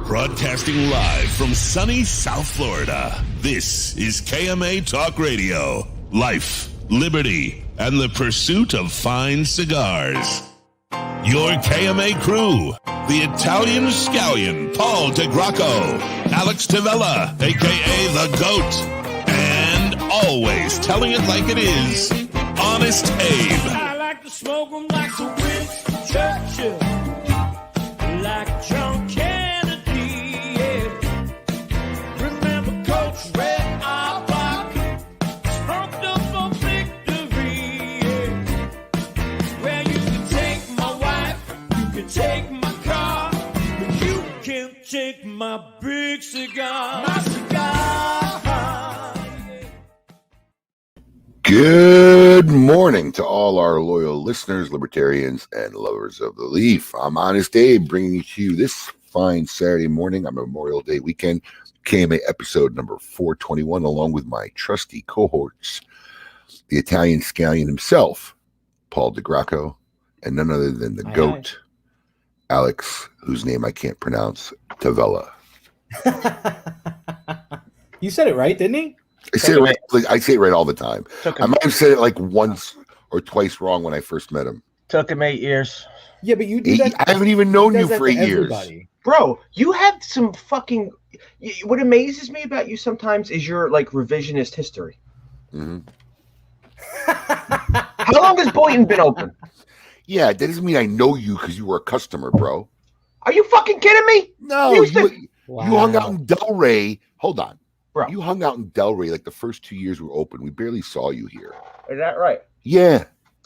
Broadcasting live from sunny South Florida, this is KMA Talk Radio. Life, liberty, and the pursuit of fine cigars. Your KMA crew, the Italian Scallion, Paul DeGracco, Alex Tavella, a.k.a. The Goat, and always telling it like it is, Honest Abe. I like to smoke them like the Winston Churchill, like John Kennedy, yeah. Remember Coach Red Auerbach, smoked up for victory, yeah. Well, you can take my wife, you can take my car, but you can't take my big cigar. My cigar. Good morning to all our loyal listeners, libertarians, and lovers of the leaf. I'm Honest Abe, bringing you to you this fine Saturday morning on Memorial Day weekend, KMA episode number 421, along with my trusty cohorts, the Italian scallion himself, Paul DeGracco, and none other than the GOAT, Alex, whose name I can't pronounce, Tavella. You said it right, didn't he? I say it right. I say it right all the time. I might have said it like once or twice wrong when I first met him. Took him 8 years. Yeah, but you do that. I haven't even known you for 8 years. Bro, you have some fucking... What amazes me about you sometimes is your, like, revisionist history. Mm-hmm. How long has Boynton been open? Yeah, that doesn't mean I know you because you were a customer, bro. Are you fucking kidding me? No, you hung out in Delray. Hold on. Bro. You hung out in Delray like the first 2 years we were open. We barely saw you here. Is that right? Yeah.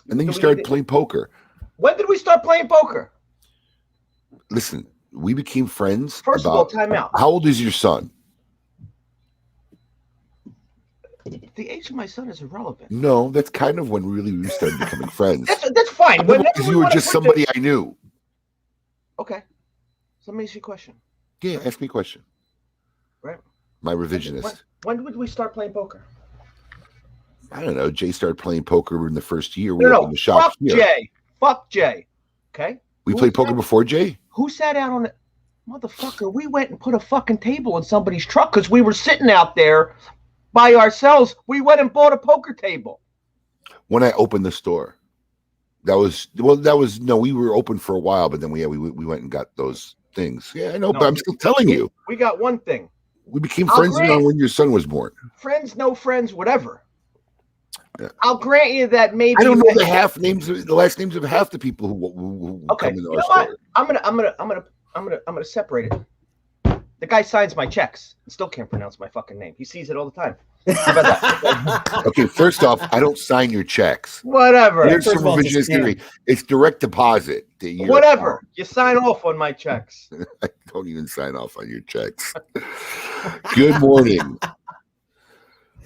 And then you started playing poker. When did we start playing poker? Listen, we became friends. First of all, time out. How old is your son? The age of my son is irrelevant. No, that's kind of when really we started becoming friends. That's fine. Because you were just somebody I knew. Okay. So let me ask you a question. Yeah, ask me a question. Right. My revisionist. When did we start playing poker? I don't know. Jay started playing poker in the first year. We opened the shop fuck here. Jay. Fuck Jay. Okay? We played poker before Jay? Who sat out on it? Motherfucker, we went and put a fucking table in somebody's truck because we were sitting out there by ourselves. We went and bought a poker table. When I opened the store. We were open for a while, but then we went and got those things. Yeah, I know, but I'm still telling you. We got one thing. We became friends when your son was born. Friends, no friends, whatever. Yeah. I'll grant you that maybe I don't know the last names of half the people who come into our store. I'm gonna separate it. The guy signs my checks and still can't pronounce my fucking name. He sees it all the time. How about that? Okay, first off, I don't sign your checks. Whatever. Here's some revisionist theory. It's direct deposit. Whatever. You sign off on my checks. I don't even sign off on your checks. Good morning.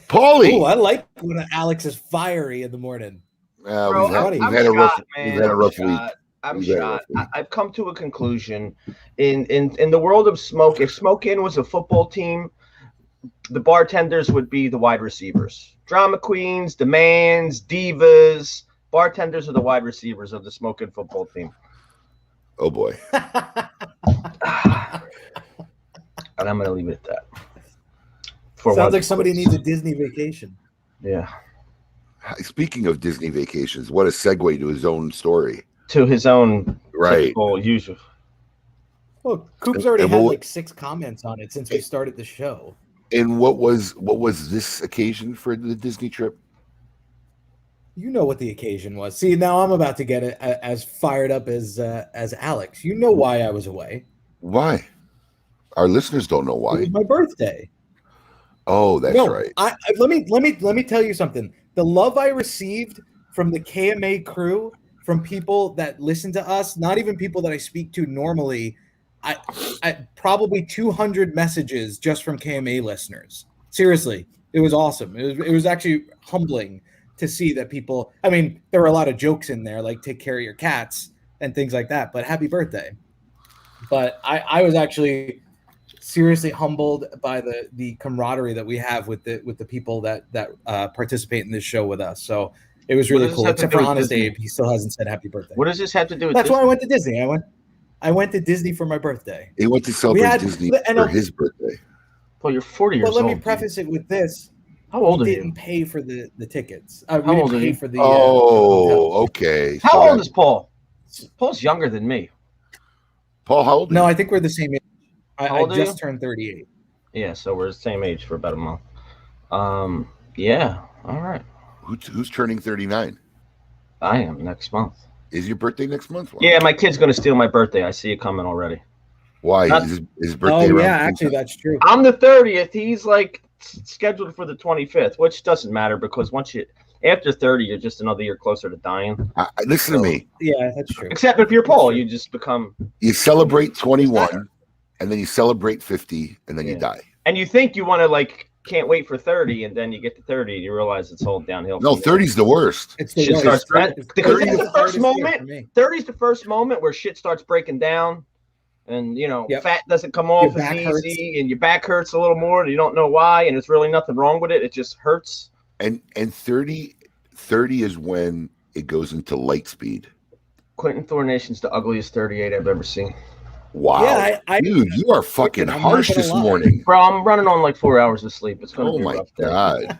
Paulie. Oh, I like when Alex is fiery in the morning. We've had a rough week. I'm shot. I've come to a conclusion. In the world of smoke, if Smoke Inn was a football team, the bartenders would be the wide receivers. Drama queens, demands, divas. Bartenders are the wide receivers of the Smoke Inn football team. Oh, boy. And I'm going to leave it at that. Sounds like somebody needs a Disney vacation. Yeah. Speaking of Disney vacations, what a segue to his own story. To his own usual. Well, Coop's already had like 6 comments on it since we started the show. And what was this occasion for the Disney trip? You know what the occasion was. See, now I'm about to get it as fired up as Alex. You know why I was away. Why? Our listeners don't know why. It was my birthday. Oh, that's right. Let me tell you something. The love I received from the KMA crew, from people that listen to us, not even people that I speak to normally, I probably 200 messages just from KMA listeners. Seriously, it was awesome. It was actually humbling to see that people. I mean, there were a lot of jokes in there, like take care of your cats and things like that. But happy birthday! But I was actually seriously humbled by the camaraderie that we have with the people that participate in this show with us. So it was really cool. Except for Honest Abe, he still hasn't said happy birthday. What does this have to do with That's Disney? why I went to Disney. I went to Disney for my birthday. He went to celebrate Disney for his birthday. Well, you're 40 years old. But let me preface it with this. How old are you? Didn't pay for the tickets. How old are you? For the, okay. How old is Paul? Paul's younger than me. Paul, how old are you? No, I think we're the same age. I just you? turned 38. Yeah, so we're the same age for about a month. Yeah, all right. Who's turning 39? I am next month. Is your birthday next month? Wow. Yeah, my kid's going to steal my birthday. I see it coming already. Why? Is his birthday around? Yeah, actually, that's true. I'm the 30th. He's like scheduled for the 25th, which doesn't matter because after 30, you're just another year closer to dying. Listen to me. Yeah, that's true. Except if you're Paul, you just become. You celebrate 21, and then you celebrate 50, and then you die. And you think you want to can't wait for 30, and then you get to 30 and you realize it's all downhill. No, 30's the worst. It's the worst. Because it's the first moment. 30's the first moment where shit starts breaking down. and you know, Yep. fat doesn't come off Your as back easy, hurts. and your back hurts a little more, and you don't know why, and it's really nothing wrong with it. It just hurts. And 30 is when it goes into light speed. Quentin Thornation's the ugliest 38 I've ever seen. Wow. Yeah, Dude, you are fucking I'm not harsh gonna this lie. morning. Bro, I'm running on like 4 hours of sleep. It's gonna Oh be a my rough day. God.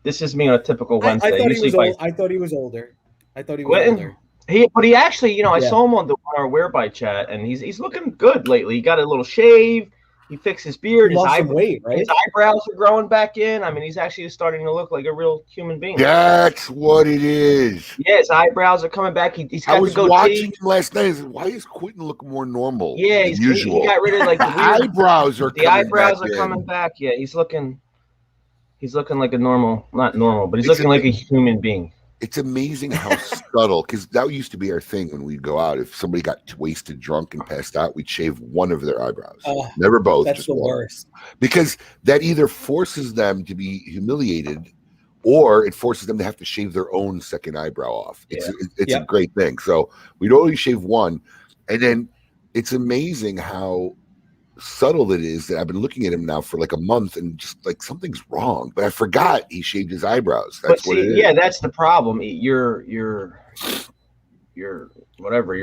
This is me on a typical I Wednesday. thought he Usually was by old. I thought he was older. I thought he was Quentin? older. But he actually, you know, I Yeah. saw him on our Whereby chat, and he's looking good lately. He got a little shave. He fixed his beard. He lost some weight, right? His eyebrows are growing back in. I mean, he's actually starting to look like a real human being. That's what it is. Yeah, his eyebrows are coming back. He's got I was the goatee. watching him last night. I said, why is Quentin look more normal Yeah, than usual? he got rid of like the The weird eyebrows are The coming eyebrows back are in. coming back. Yeah, he's looking like a normal, not normal, but he's It's looking like a human being. It's amazing how subtle, because that used to be our thing when we'd go out. If somebody got wasted, drunk, and passed out, we'd shave one of their eyebrows. Never both. That's just the one. worst. Because that either forces them to be humiliated, or it forces them to have to shave their own second eyebrow off. It's a great thing. So we'd always shave one, and then it's amazing how subtle it is that I've been looking at him now for like a month and just like something's wrong, but I forgot he shaved his eyebrows. That's what it is. Yeah, that's the problem. Your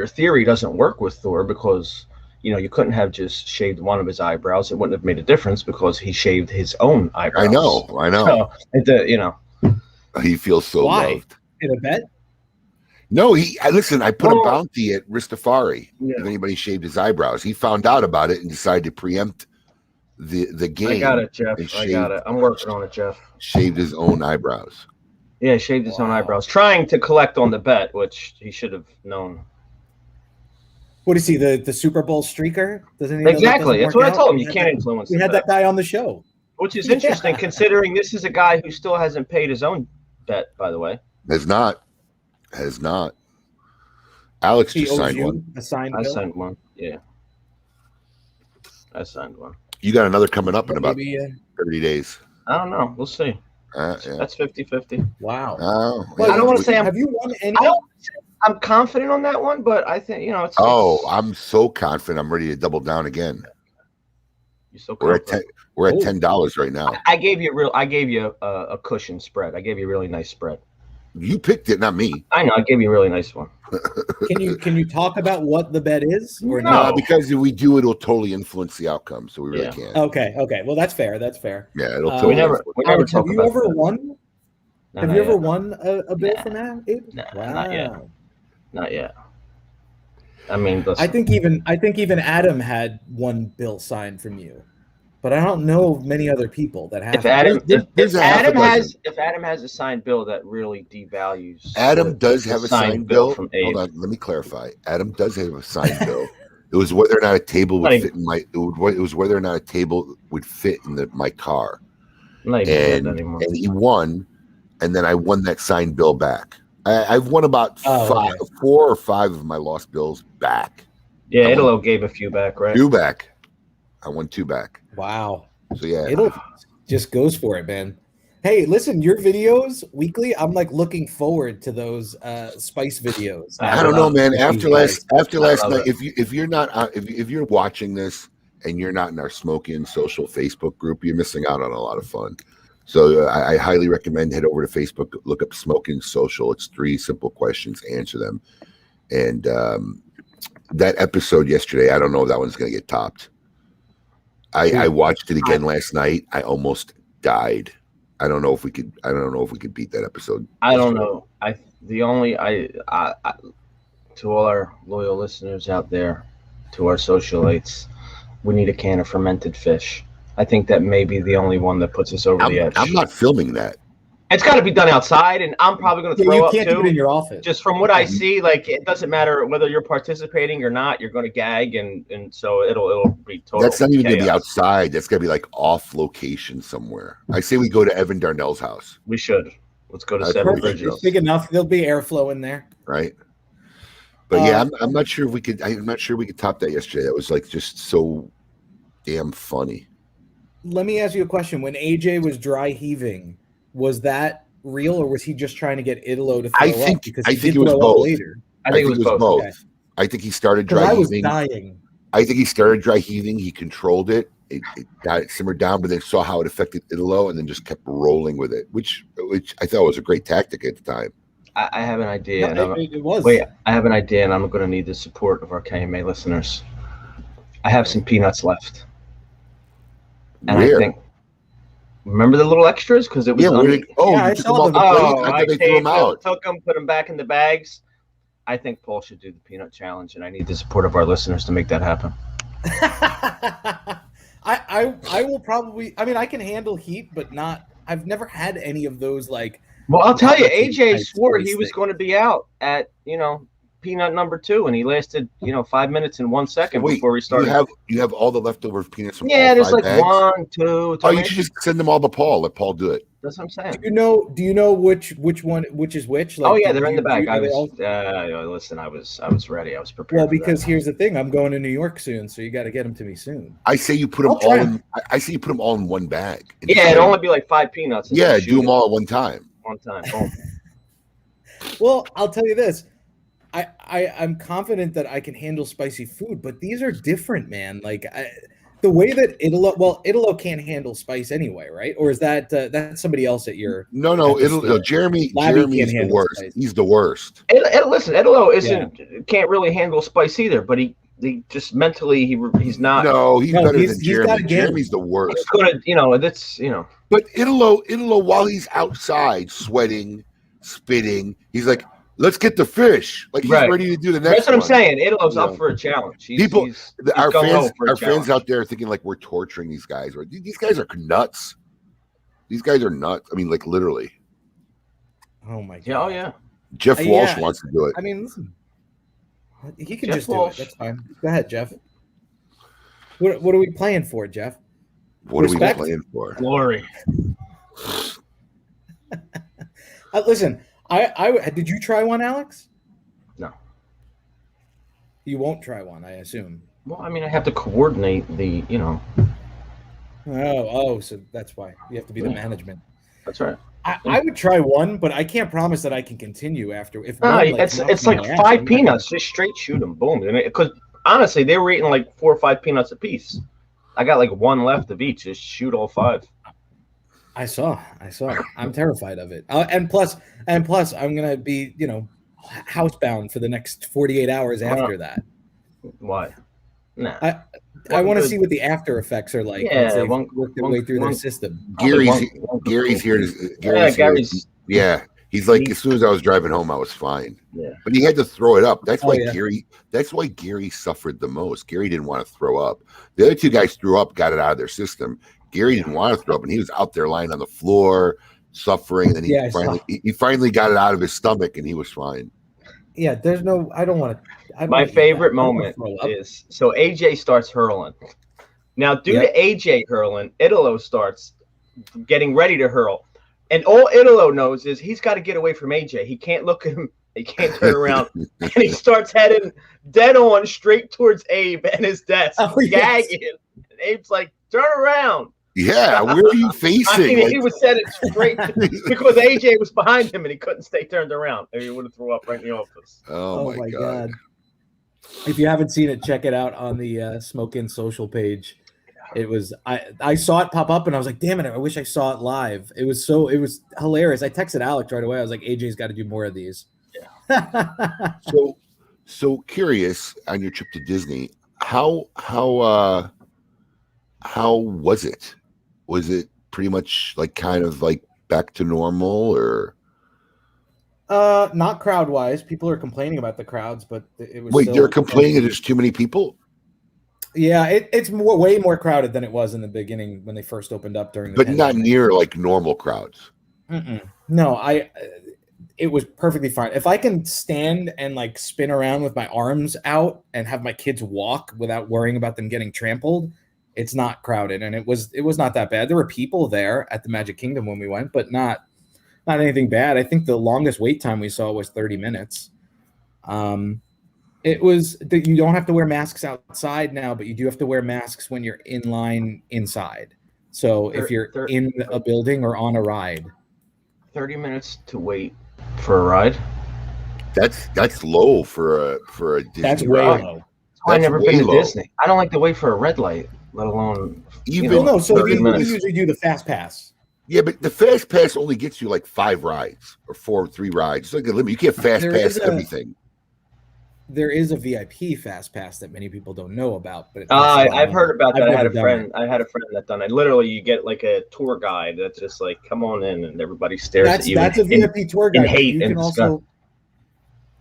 theory doesn't work with Thor, because you know you couldn't have just shaved one of his eyebrows. It wouldn't have made a difference because he shaved his own eyebrows. I know. So, you know, He feels so Why? loved. In a bet? No, listen, I put a bounty at Ristafari if Yeah. anybody shaved his eyebrows. He found out about it and decided to preempt the game. I got it, Jeff. and I got it. I'm working on it, Jeff. Shaved his own eyebrows. Yeah, he shaved his own eyebrows, trying to collect on the bet, which he should have known. What is he, the Super Bowl streaker? Doesn't he know that Exactly. doesn't That's work what I out? told him. We You had can't that- influence We the had bet. that guy on the show. Which is interesting, Yeah. considering this is a guy who still hasn't paid his own bet, by the way. Has not. Alex He just owes signed you one. a signed I bill? signed one. Yeah. I signed one. You got another coming up in about Maybe, 30 days. I don't know. We'll see. Yeah. That's 50-50. wow. Oh, Well, I don't want to say have you won any? I'm confident on that one, but I think, you know, it's I'm so confident. I'm ready to double down again. you're so We're at confident. We're at $10 right now. I gave you a cushion spread. I gave you a really nice spread. You picked it, not me. I know. I gave you a really nice one. Can you talk about what the bet is? Or No. not? Because if we do, it'll totally influence the outcome. So we really can't. Okay. Well, that's fair. Yeah, it'll Uh, totally. We never Alex, talk have you about ever that. won? No, Have not you ever yet. won a bill Nah. from that, Abe? Nah, Wow. not yet. Not yet. I mean, listen, I think even Adam had one bill signed from you, but I don't know of many other people that have. if Adam There's a half a if Adam has a signed bill, that really devalues. Adam does the have a signed bill. from Abe. Hold on, let me clarify. Adam does have a signed bill. It was whether or not a table would Like- fit in my. It was whether or not a table would fit in my car, I'm not even doing and that anymore. he won, and then I won that signed bill back. I've won about Oh, 4 or 5 of my lost bills back. Yeah, I Italo gave a few back, right? 2 back. I won 2 back. Wow. So yeah, It'll just goes for it, man. Hey, listen, your videos weekly. I'm like looking forward to those spice videos. I don't know, man. After last love night, it. if you're not if you're watching this and you're not in our Smoke Inn social Facebook group, you're missing out on a lot of fun. So I highly recommend head over to Facebook, look up Smoke Inn Social. It's 3 simple questions, answer them. And that episode yesterday, I don't know if that one's going to get topped. I watched it again last night. I almost died. I don't know if we could beat that episode. I don't know. To all our loyal listeners out there, to our socialites, we need a can of fermented fish. I think that may be the only one that puts us over the edge. I'm not filming that. It's got to be done outside, and I'm probably going to throw you up can't do it in too. your office. Just from what I see, like it doesn't matter whether you're participating or not. You're going to gag, and so it'll be total. That's not even going to be chaos. outside. That's going to be like off location somewhere. I say we go to Evan Darnell's house, We should. Let's go to That's Seven perfect. Bridges. Big enough. There'll be airflow in there. right? But yeah, I'm not sure if we could. I'm not sure we could top that yesterday. That was like just so damn funny. Let me ask you a question. When AJ was dry heaving, was that real, or was he just trying to get Italo to throw I up? think Because I he think did it was throw up both. later. I think it was both. Okay. I think he started Because dry I was heaving. dying. I think he started dry heaving. He controlled it. It got it simmered down, but then saw how it affected Italo, and then just kept rolling with it, which I thought was a great tactic at the time. I have an idea. No, it was. Wait, I have an idea, and I'm going to need the support of our KMA listeners. I have some peanuts left. And Where? I think, remember the little extras? Because it was I saw them. I they threw them out. took them, put them back in the bags. I think Paul should do the peanut challenge, and I need the support of our listeners to make that happen. I will probably. I mean, I can handle heat, but not. I've never had any of those like. Well, I'll tell you, AJ type swore spice he was thing. going to be out at peanut number 2, and he lasted 5 minutes and 1 second before we started. You have all the leftover peanuts from all there's 5 like bags? 1, 2. Oh, you should just send them all to Paul. Let Paul do it. That's what I'm saying. Do you know which one which is which? Like, They're in the bag. Listen, I was ready. I was prepared. well, because here's the thing: I'm going to New York soon, so you got to get them to me soon. I say you put them I'll try all. them. I say you put them all in one bag. it'd only be like 5 peanuts. and Yeah, then do shoot them it all at one time. one time. Boom. Well, I'll tell you this: I'm confident that I can handle spicy food, but these are different, man. Like the way that Italo can't handle spice anyway, right? Or is that that's somebody else at your? No, at the store? Jeremy Labby is can't the handle worst. spice. He's the worst. Listen, Italo can't really handle spice either, but he just mentally he's not. No, he's better he's than got Jeremy. a game. Jeremy's the worst. It's gonna, that's. But Italo, while he's outside sweating, spitting, he's like, "Let's get the fish." Like he's Right. ready to do the next. That's what I'm one. saying. Italo's up for a challenge. Our gung-ho for a fans challenge. out there thinking like we're torturing these guys. These guys are nuts. These guys are nuts. I mean, like literally. Oh my god! Yeah, oh yeah. Jeff Walsh Yeah. wants to do it. I mean, listen, he can Jeff just Walsh. do it. That's fine. Go ahead, Jeff. What are we playing for, Jeff? What are respect. we playing for? Glory. Listen, I did you try one, Alex? No. You won't try one, I assume. Well, I mean, I have to coordinate the. So that's why you have to be the Yeah. management. That's right. I would try one, but I can't promise that I can continue after. If No, one, it's knocks like me out, 5 I'm not- peanuts. Just straight shoot them. Boom. Because honestly, they were eating like 4 or 5 peanuts a piece. I got like 1 left of each. Just shoot all 5. I saw. I'm terrified of it. And plus, I'm gonna be, housebound for the next 48 hours after that. Why? Nah. I want to see what the after effects are like once they've worked their way through their system. Gary's here. Gary's. Yeah, he's like, as soon as I was driving home, I was fine. Yeah. But he had to throw it up. That's why yeah. Gary. That's why Gary suffered the most. Gary didn't want to throw up. The other 2 guys threw up, got it out of their system. Gary didn't want to throw up, and he was out there lying on the floor, suffering. And then he finally got it out of his stomach, and he was fine. Yeah, there's no. I don't want to. My favorite moment is so AJ starts hurling. Now, due to AJ hurling, Italo starts getting ready to hurl. And all Italo knows is he's got to get away from AJ. He can't look at him. He can't turn around. And he starts heading dead on straight towards Abe and his desk, gagging. And Abe's like, turn around. Yeah, where are you facing? He was set it straight because AJ was behind him and he couldn't stay turned around. Or he would have threw up right in the office. Oh my god. If you haven't seen it, check it out on the Smoke Inn social page. It was I saw it pop up and I was like, damn it, I wish I saw it live. It was hilarious. I texted Alex right away. I was like, AJ's got to do more of these. Yeah. So curious on your trip to Disney, how was it? Was it pretty much like kind of like back to normal or? Not crowd wise. People are complaining about the crowds, but it was. Wait, they're complaining that there's too many people? Yeah, it's way more crowded than it was in the beginning when they first opened up during the But pandemic. not near like normal crowds. No, it was perfectly fine. If I can stand and like spin around with my arms out and have my kids walk without worrying about them getting trampled, it's not crowded, and it was not that bad. There were people there at the Magic Kingdom when we went, but not anything bad. I think the longest wait time we saw was 30 minutes. It was that you don't have to wear masks outside now, but you do have to wear masks when you're in line inside. So if you're in a building or on a ride, 30 minutes to wait for a ride. That's low for a Disney that's way ride. low. I've never been to low. Disney. I don't like to wait for a red light, let alone Even Well, no, so we minutes. usually do the fast pass. Yeah, but the fast pass only gets you like 5 rides or 3 rides. It's like a limit. You can't fast There pass is everything. There is a VIP fast pass that many people don't know about, but I've heard about that. I've I had a never done friend. it. I had a friend that done it. Literally, you get like a tour guide that's just like, "Come on in," and everybody stares at you. That's a VIP tour guide. hate you and can also,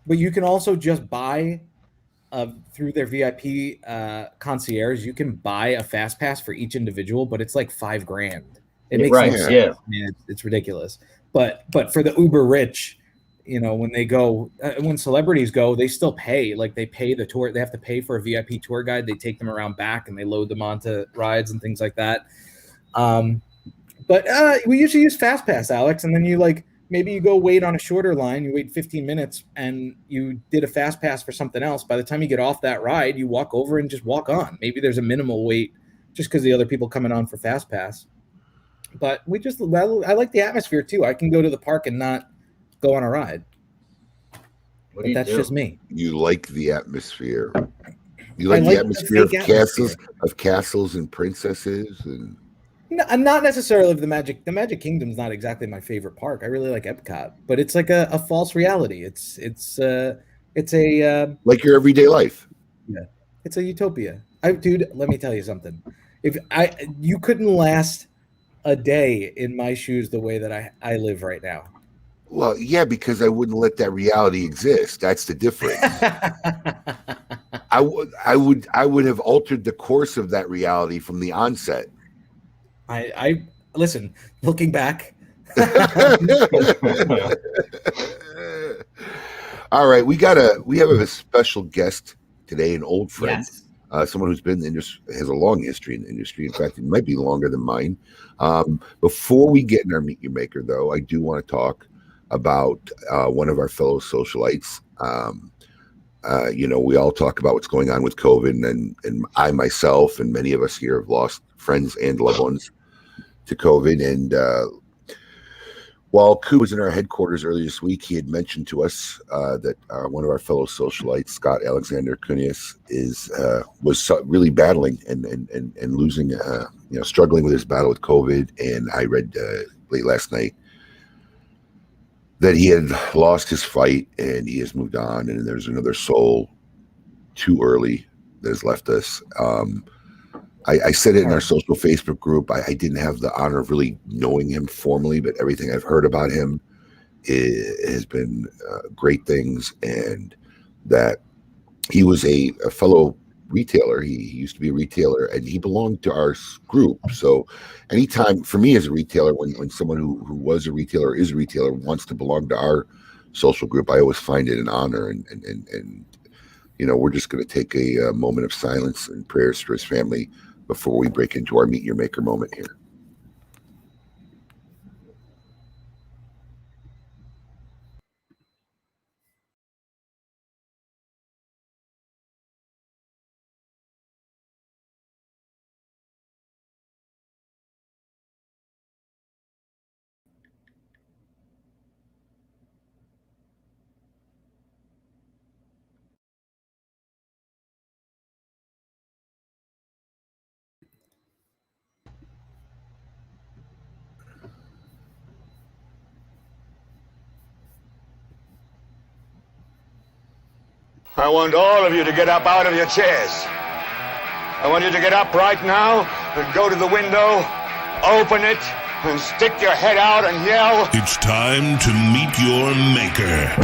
but you can also just buy through their VIP concierge. You can buy a fast pass for each individual, but it's like $5,000. It makes right, no sense. yeah. Man, it's ridiculous. But for the uber rich, when they go, when celebrities go, they still pay. Like they pay the tour. They have to pay for a VIP tour guide. They take them around back and they load them onto rides and things like that. But we usually use fast pass, Alex, and then maybe you go wait on a shorter line. You wait 15 minutes and you did a fast pass for something else. By the time you get off that ride, you walk over and just walk on. Maybe there's a minimal wait just because the other people coming on for fast pass. But I like the atmosphere too. I can go to the park and not go on a ride. But that's just me. You like the atmosphere. You like the atmosphere of castles and princesses and. No, not necessarily of the Magic. The Magic Kingdom's not exactly my favorite park. I really like Epcot, but it's like a false reality. It's a like your everyday life. Yeah, it's a utopia. Dude, let me tell you something. You couldn't last a day in my shoes the way that I live right now. Well, yeah, because I wouldn't let that reality exist. That's the difference. I would have altered the course of that reality from the onset. I listen, looking back. All right, we have a special guest today, an old friend. Yes. Someone who's been in the industry, has a long history in the industry. In fact, it might be longer than mine. Before we get in our Meet Your Maker, though, I do want to talk about one of our fellow socialites. We all talk about what's going on with COVID, and I myself and many of us here have lost friends and loved ones to COVID. And while Koo was in our headquarters earlier this week, he had mentioned to us that one of our fellow socialites, Scott Alexander Cunias, was really battling and losing, struggling with his battle with COVID. And I read late last night that he had lost his fight and he has moved on, and there's another soul too early that has left us. I said it in our social Facebook group. I didn't have the honor of really knowing him formally, but everything I've heard about him has been great things, and that he was a fellow retailer. He used to be a retailer, and he belonged to our group. So anytime, for me as a retailer, when someone who was a retailer or is a retailer wants to belong to our social group, I always find it an honor. And we're just going to take a moment of silence and prayers for his family before we break into our Meet Your Maker moment here. I want all of you to get up out of your chairs. I want you to get up right now and go to the window, open it, and stick your head out and yell. It's time to meet your maker.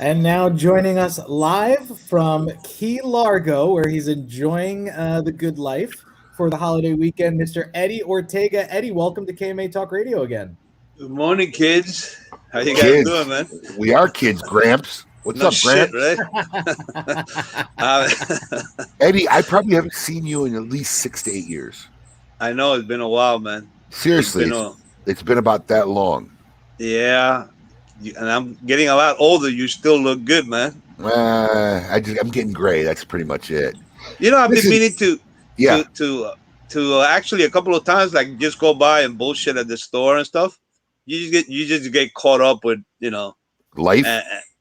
And now joining us live from Key Largo, where he's enjoying the good life for the holiday weekend, Mr. Eddie Ortega. Eddie, welcome to KMA Talk Radio again. Good morning, kids. How you guys doing, man? We are kids, Gramps. What's up, Gramps? Right? Eddie, I probably haven't seen you in at least 6 to 8 years. I know, it's been a while, man. Seriously, it's been about that long. Yeah, and I'm getting a lot older. You still look good, man. I'm getting gray. That's pretty much it. I've been meaning to to actually a couple of times, like just go by and bullshit at the store and stuff. you just get caught up with Life.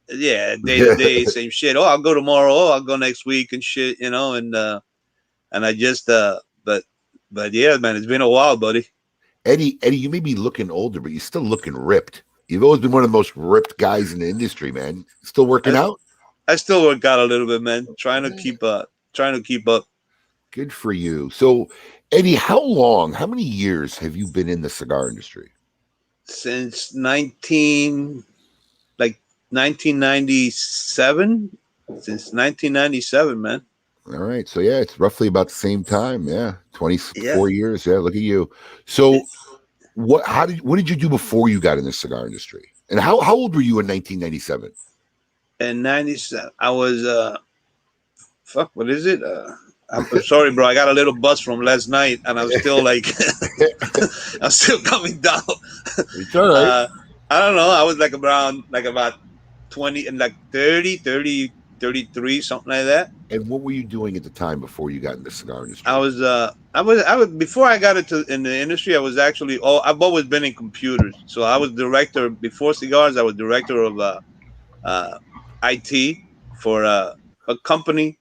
Yeah, day to day, same shit. Oh, I'll go tomorrow. Oh, I'll go next week and shit. And I just but yeah, man, it's been a while, buddy. Eddie, you may be looking older, but you're still looking ripped. You've always been one of the most ripped guys in the industry, man. Still working out? I still work out a little bit, man. Trying to keep up. Good for you. So, Eddie, how many years have you been in the cigar industry? Since 1997. Since 1997, man. All right. So, yeah, it's roughly about the same time. Yeah. 24 years. Yeah. Look at you. So, what did you do before you got in the cigar industry? And how old were you in 1997? In 97, I was, what is it? I'm sorry, bro. I got a little buzz from last night, and I'm still like, I'm still coming down. It's all right. I don't know. I was like about 20 and like 30, 33, something like that. And what were you doing at the time before you got in the cigar industry? I was before I got in the industry. I was actually I've always been in computers. So I was director before cigars. I was director of IT for a company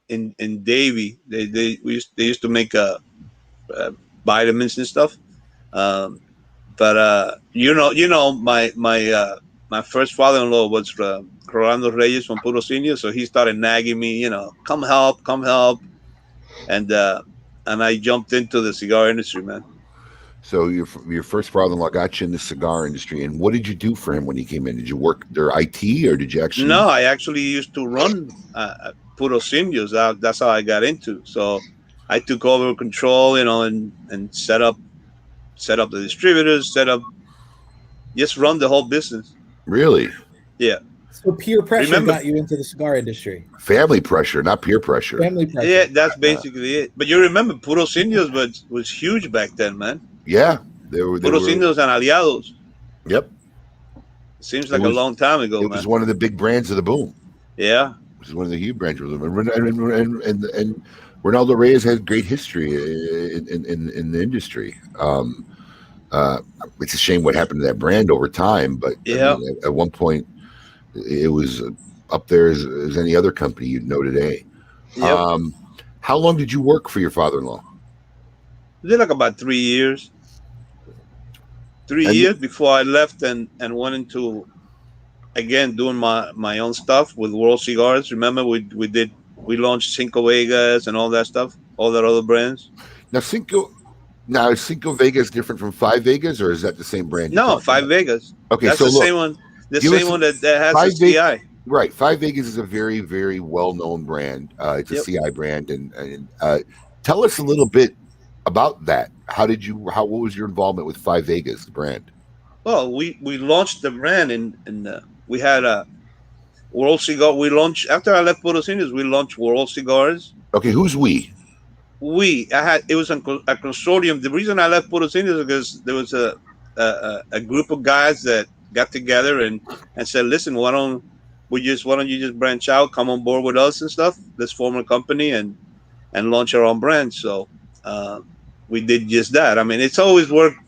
in Davie. They used to make vitamins and stuff. But my first father-in-law was Rolando Reyes from Puro Senior, so he started nagging me, come help, and I jumped into the cigar industry, man. So your first father-in-law got you in the cigar industry, and what did you do for him when he came in? Did you work their IT, or did you actually? No, I actually used to run Puro Seniors. That's how I got into. So I took over control, and set up the distributors, just run the whole business. Really? Yeah. So peer pressure got you into the cigar industry. Family pressure, not peer pressure. Family pressure. Yeah, that's basically it. But you remember, Puro Seniors was huge back then, man. Yeah, they were Puro Seniors and Aliados. Yep. Seems like a long time ago, man. It was one of the big brands of the boom. Yeah. It was one of the huge brands of the boom. And Ronaldo Reyes had great history in the industry. It's a shame what happened to that brand over time, but yeah, I mean, at one point it was up there as any other company you'd know today. Yep. How long did you work for your father-in-law? I did like about 3 years. 3 years before I left and went into, again, doing my own stuff with World Cigars. Remember, we launched Cinco Vegas and all that stuff, all that other brands. Now is Cinco Vegas different from Five Vegas, or is that the same brand? No, Five Vegas. Okay, that's so the same one. The same one that has a CI. Right, Five Vegas is a very, very well-known brand. It's a CI brand, and tell us a little bit about that. What was your involvement with Five Vegas, the brand? Well, we launched the brand, and we had a World Cigar. We launched after I left Puro Seniors. We launched World Cigars. Okay, who's we? It was a consortium. The reason I left Puro Seniors is because there was a group of guys that got together and said, listen, why don't you just branch out, come on board with us and stuff. Let's form a company and launch our own brand. So we did just that. I mean, it's always worked.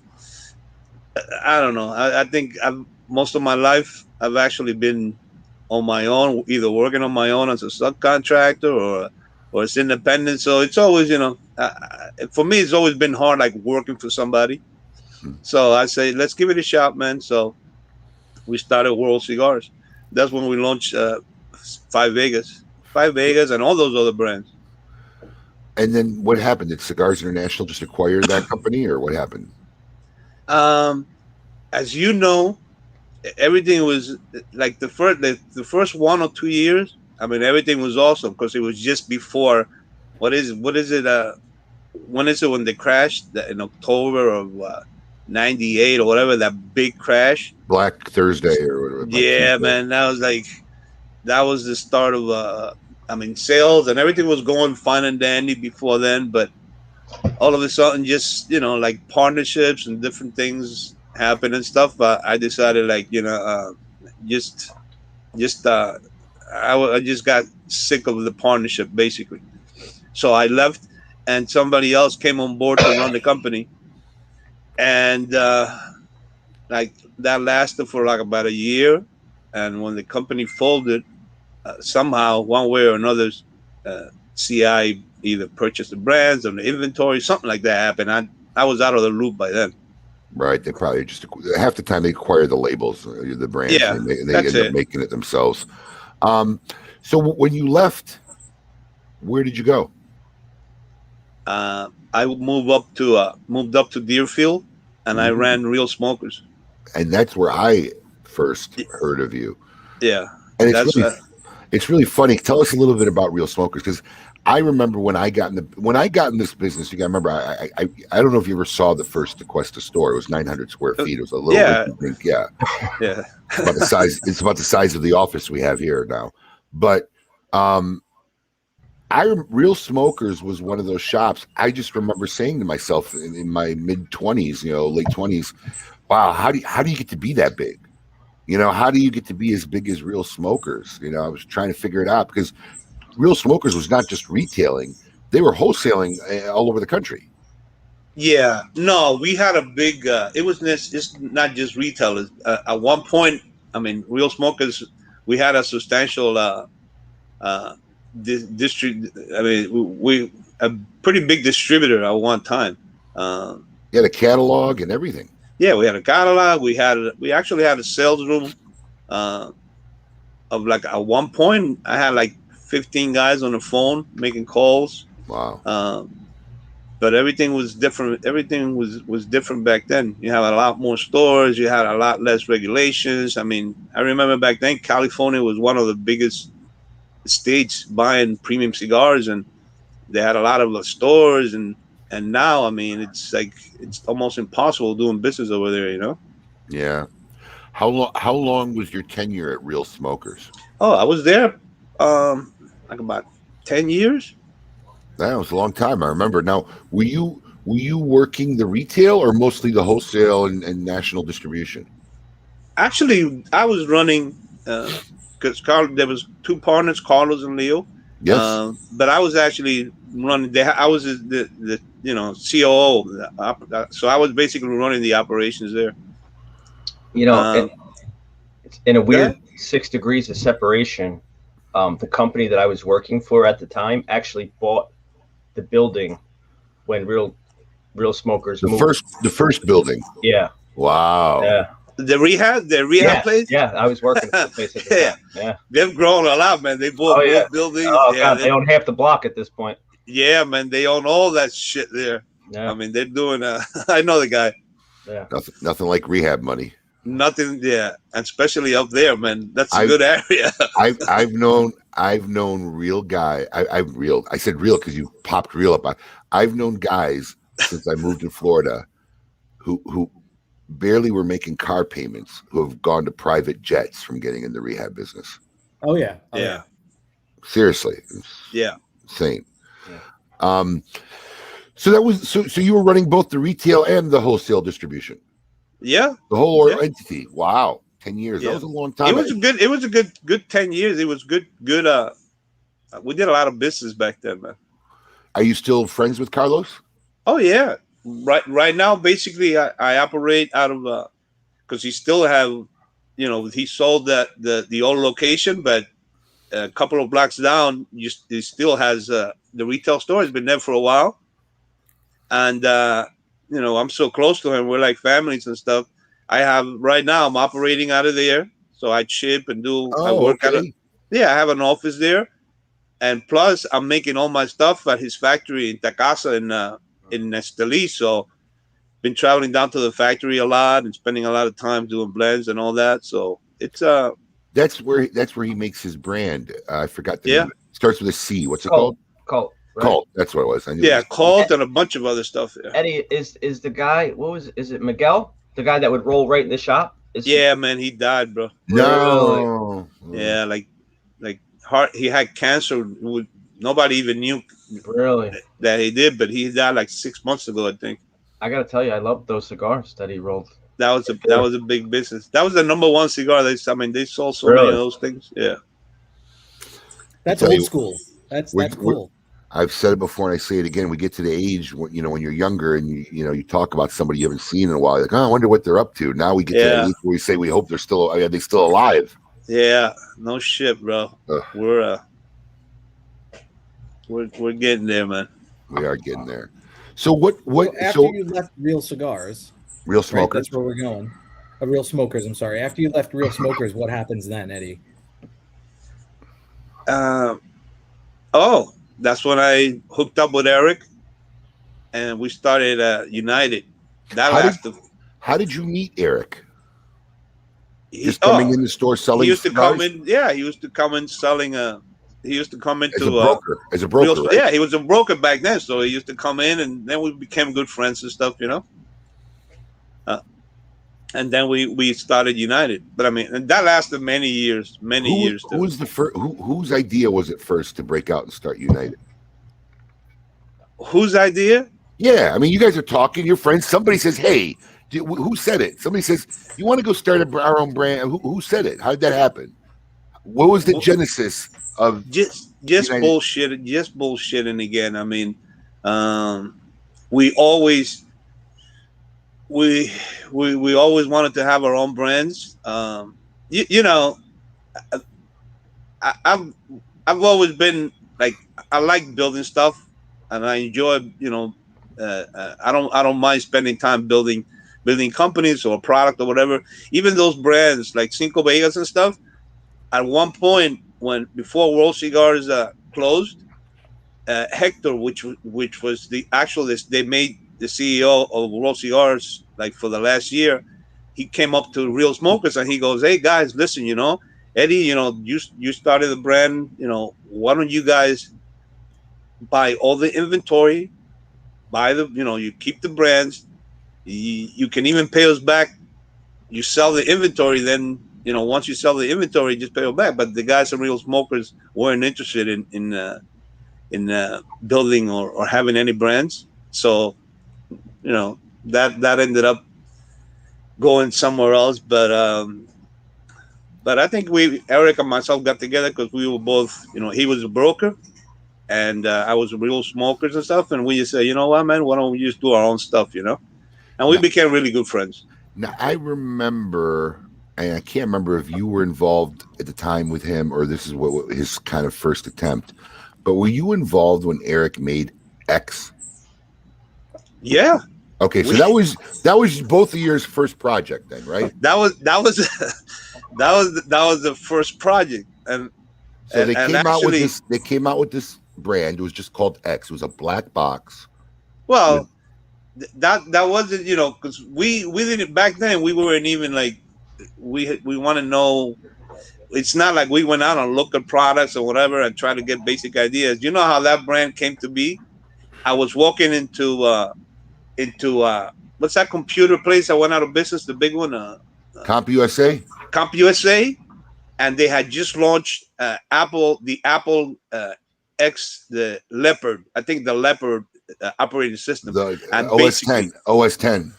I don't know. I think most of my life I've actually been on my own, either working on my own as a subcontractor or it's independent. So it's always, for me, it's always been hard, like working for somebody. So I say, let's give it a shot, man. So we started World Cigars. That's when we launched Five Vegas and all those other brands. And then what happened? Did Cigars International just acquire that company, or what happened? As you know, everything was like the first 1 or 2 years. I mean, everything was awesome because it was just before. What is it? When is it when they crashed in October of '98 or whatever? That big crash. Black Thursday or whatever. Yeah, man, that was the start of sales and everything was going fine and dandy before then, but all of a sudden, just like partnerships and different things happen and stuff. But I decided, I just got sick of the partnership, basically. So I left, and somebody else came on board to run the company. And like that lasted for like about a year, and when the company folded, somehow one way or another, CI either purchased the brands or the inventory, something like that happened. I was out of the loop by then. Right. They probably just half the time they acquire the labels, the brands, Yeah, and they that's end up it. making it themselves. So when you left, where did you go? I moved up to Deerfield, and I ran Real Smokers. And that's where I first heard of you. Yeah, And that's it's really funny. Tell us a little bit about Real Smokers, because I remember when I got in this business. You got to remember, I don't know if you ever saw the first DeQuesta store. It was 900 square feet. It was a little rink. Yeah. It's about the size. It's about the size of the office we have here now. But Real Smokers was one of those shops. I just remember saying to myself in my mid 20s, late 20s, wow, how do you get to be that big? How do you get to be as big as Real Smokers? I was trying to figure it out, because Real Smokers was not just retailing; they were wholesaling all over the country. Yeah, no, we had a big. It's not just retailers. At one point, I mean, Real Smokers, we had a substantial district. I mean, we a pretty big distributor at one time. You had a catalog and everything. Yeah, we had a catalog. We actually had a sales room. Of like at one point, I had like 15 guys on the phone making calls. Wow. But everything was different. Everything was different back then. You had a lot more stores. You had a lot less regulations. I mean, I remember back then, California was one of the biggest states buying premium cigars, and they had a lot of stores. And now, I mean, it's almost impossible doing business over there. Yeah. How long was your tenure at Real Smokers? Oh, I was there like about 10 years. That was a long time. I remember. Now, were you working the retail or mostly the wholesale and national distribution? Actually, I was running because there was two partners, Carlos and Leo. Yes. But I was actually running. I was the COO. So I was basically running the operations there. It's in a weird 6 degrees of separation. The company that I was working for at the time actually bought the building when Real Smokers moved. The first building. Yeah. Wow. Yeah. The rehab place. Yeah, I was working at the place at the time. Yeah. They've grown a lot, man. They bought both buildings. Oh God, they own half the block at this point. Yeah, man, they own all that shit there. Yeah. I mean, they're doing. I know the guy. Yeah. Nothing like rehab money. Nothing, yeah, and especially up there, man. That's a good area. I've known real guy. I said real because you popped real up. I've known guys since I moved to Florida who barely were making car payments who have gone to private jets from getting in the rehab business. Oh yeah. Yeah. Seriously. Yeah. Insane. Yeah. So that was so you were running both the retail and the wholesale distribution. Yeah. The whole entity. Wow. 10 years. Yeah. That was a long time. It was a good 10 years. It was good. We did a lot of business back then, man. Are you still friends with Carlos? Oh yeah. Right now, basically I operate out of because he still have, he sold the old location, but a couple of blocks down, he still has the retail store. Has been there for a while. And I'm so close to him. We're like families and stuff. Right now I'm operating out of there. So I ship and I work out of, I have an office there. And plus I'm making all my stuff at his factory in Tacasa in Esteli. So been traveling down to the factory a lot and spending a lot of time doing blends and all that. So it's that's where he makes his brand. I forgot the name. It starts with a C. What's it called? Colt. Right? Colt. That's what it was. Colt and a bunch of other stuff. Yeah. Eddie is the guy. Is it Miguel? The guy that would roll right in the shop? Man, he died, bro. No. Yeah, like heart. He had cancer. Nobody even knew that he did, but he died like 6 months ago, I think. I gotta tell you, I love those cigars that he rolled. That was a big business. That was the number one cigar. They sold so many of those things. Yeah. That's old school. That's cool. I've said it before and I say it again. We get to the age when, when you're younger and you talk about somebody you haven't seen in a while. You're like, oh, I wonder what they're up to. Now we get to the age where we say we hope they're still alive. Yeah, no shit, bro. Ugh. We're getting there, man. We are getting there. So what after you left Real Cigars, Real Smokers, right, that's where we're going. Real Smokers, I'm sorry. After you left Real Smokers, what happens then, Eddie? That's when I hooked up with Eric, and we started United. How did you meet Eric? Just coming in the store selling. He used to cigars? come in. Yeah, he used to come in selling. He used to come into as a broker. Right? Yeah, he was a broker back then, so he used to come in, and then we became good friends and stuff, And then we started United, but I mean, and that lasted many years. Who was the first? Whose idea was it first to break out and start United? Whose idea? Yeah, I mean, you guys are talking. Your friends. Somebody says, "Hey, who said it?" Somebody says, "You want to go start our own brand?" Who said it? How did that happen? What was the genesis of just bullshit? Just bullshitting again. I mean, we always wanted to have our own brands. I've always been like, I like building stuff, and I enjoy, I don't mind spending time building companies or a product or whatever. Even those brands like Cinco Vegas and stuff. At one point, before World Cigars closed, Hector, which was they made the CEO of World Cigars like for the last year, he came up to Real Smokers and he goes, "Hey guys, listen, Eddie, you started the brand, why don't you guys buy all the inventory, you keep the brands, you can even pay us back. You sell the inventory, then once you sell the inventory, just pay us back." But the guys at Real Smokers weren't interested in building or having any brands, so that ended up going somewhere else. But I think Eric and myself got together because we were both, he was a broker and I was a Real Smokers and stuff, and we just said, you know what, man, why don't we just do our own stuff, and we became really good friends. Now I remember, and I can't remember if you were involved at the time with him or this is what his kind of first attempt, but were you involved when Eric made X? Yeah. Okay, so that was both of your first project then, right? That was the first project, and so they came out with this brand. It was just called X. It was a black box. Well, that wasn't because we didn't back then. We weren't even like we want to know. It's not like we went out and looked at products or whatever and try to get basic ideas. You know how that brand came to be? I was walking into what's that computer place that went out of business, the big one, Comp USA, and they had just launched the Apple X, the Leopard, I think the Leopard operating system, and OS 10.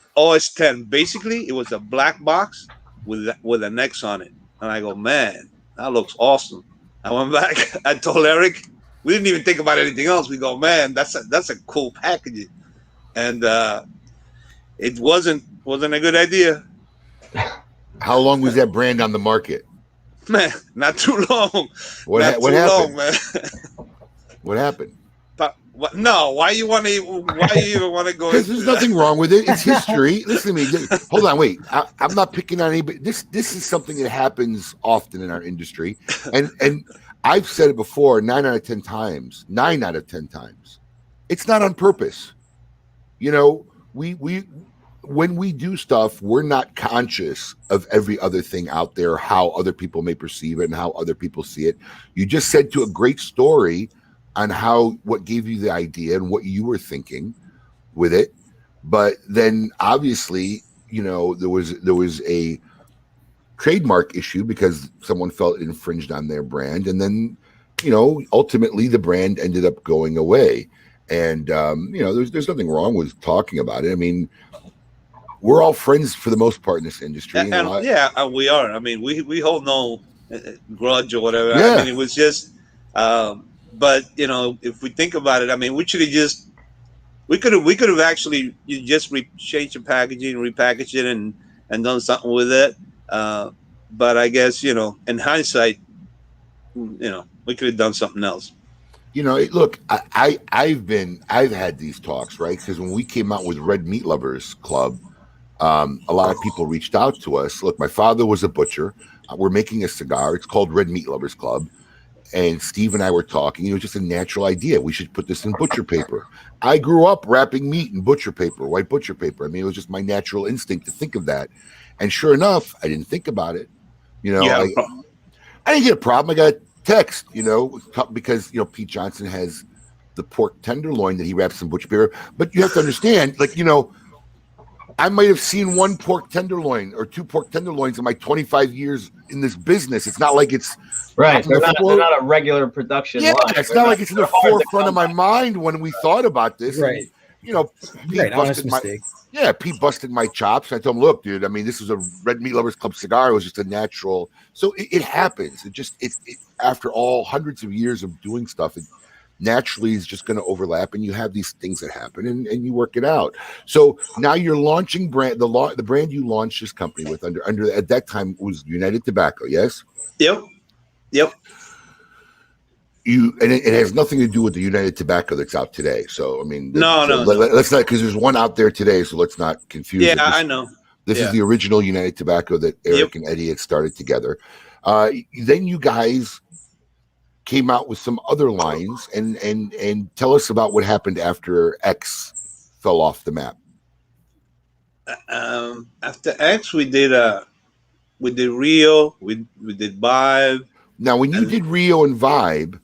Basically it was a black box with an X on it, and I go, man, that looks awesome. I went back, I told Eric, we didn't even think about anything else. We go, man, that's a cool packaging. And it wasn't a good idea. How long was that brand on the market? Man, not too long. What happened? Long, man. What happened? But no, why you even want to go? Because there's nothing wrong with it. It's history. Listen to me. Hold on, wait. I'm not picking on anybody. This is something that happens often in our industry, and I've said it before. 9 out of 10 times, it's not on purpose. We when we do stuff, we're not conscious of every other thing out there, how other people may perceive it and how other people see it. You just said to a great story on what gave you the idea and what you were thinking with it. But then obviously, there was a trademark issue because someone felt it infringed on their brand. And then, ultimately the brand ended up going away. And, there's nothing wrong with talking about it. I mean, we're all friends for the most part in this industry. And we are. I mean, we hold no grudge or whatever. Yeah. I mean, it was just, But if we think about it, I mean, we should have just we could have actually just changed the packaging, repackaged it, and done something with it. But I guess in hindsight, we could have done something else. Look, I've had these talks, right? Because when we came out with Red Meat Lovers Club, a lot of people reached out to us. Look, my father was a butcher. We're making a cigar. It's called Red Meat Lovers Club. And Steve and I were talking. It was just a natural idea. We should put this in butcher paper. I grew up wrapping meat in butcher paper, white butcher paper. I mean, it was just my natural instinct to think of that. And sure enough, I didn't think about it. I didn't get a problem. I got a text, because Pete Johnson has the pork tenderloin that he wraps in butcher paper. But you have to understand, I might have seen one pork tenderloin or two pork tenderloins in my 25 years in this business. It's not like it's right. They're not a regular production. Yeah, line. It's not like it's in the forefront of my mind when we thought about this. Right. And, Pete busted my chops. I told him, look, dude, I mean, this is a Red Meat Lovers Club cigar. It was just a natural. So it happens. It after all hundreds of years of doing stuff, it naturally is just going to overlap, and you have these things that happen, and you work it out. So now you're launching the brand you launched this company with under at that time was United Tobacco, yes? Yep. It has nothing to do with the United Tobacco that's out today. So I mean, no. Let's not, because there's one out there today, so let's not confuse. Yeah, I know. This is the original United Tobacco that Eric and Eddie had started together. Then you guys came out with some other lines, and tell us about what happened after X fell off the map. After X, we did Rio, we did Vibe. Now, when you did Rio and Vibe,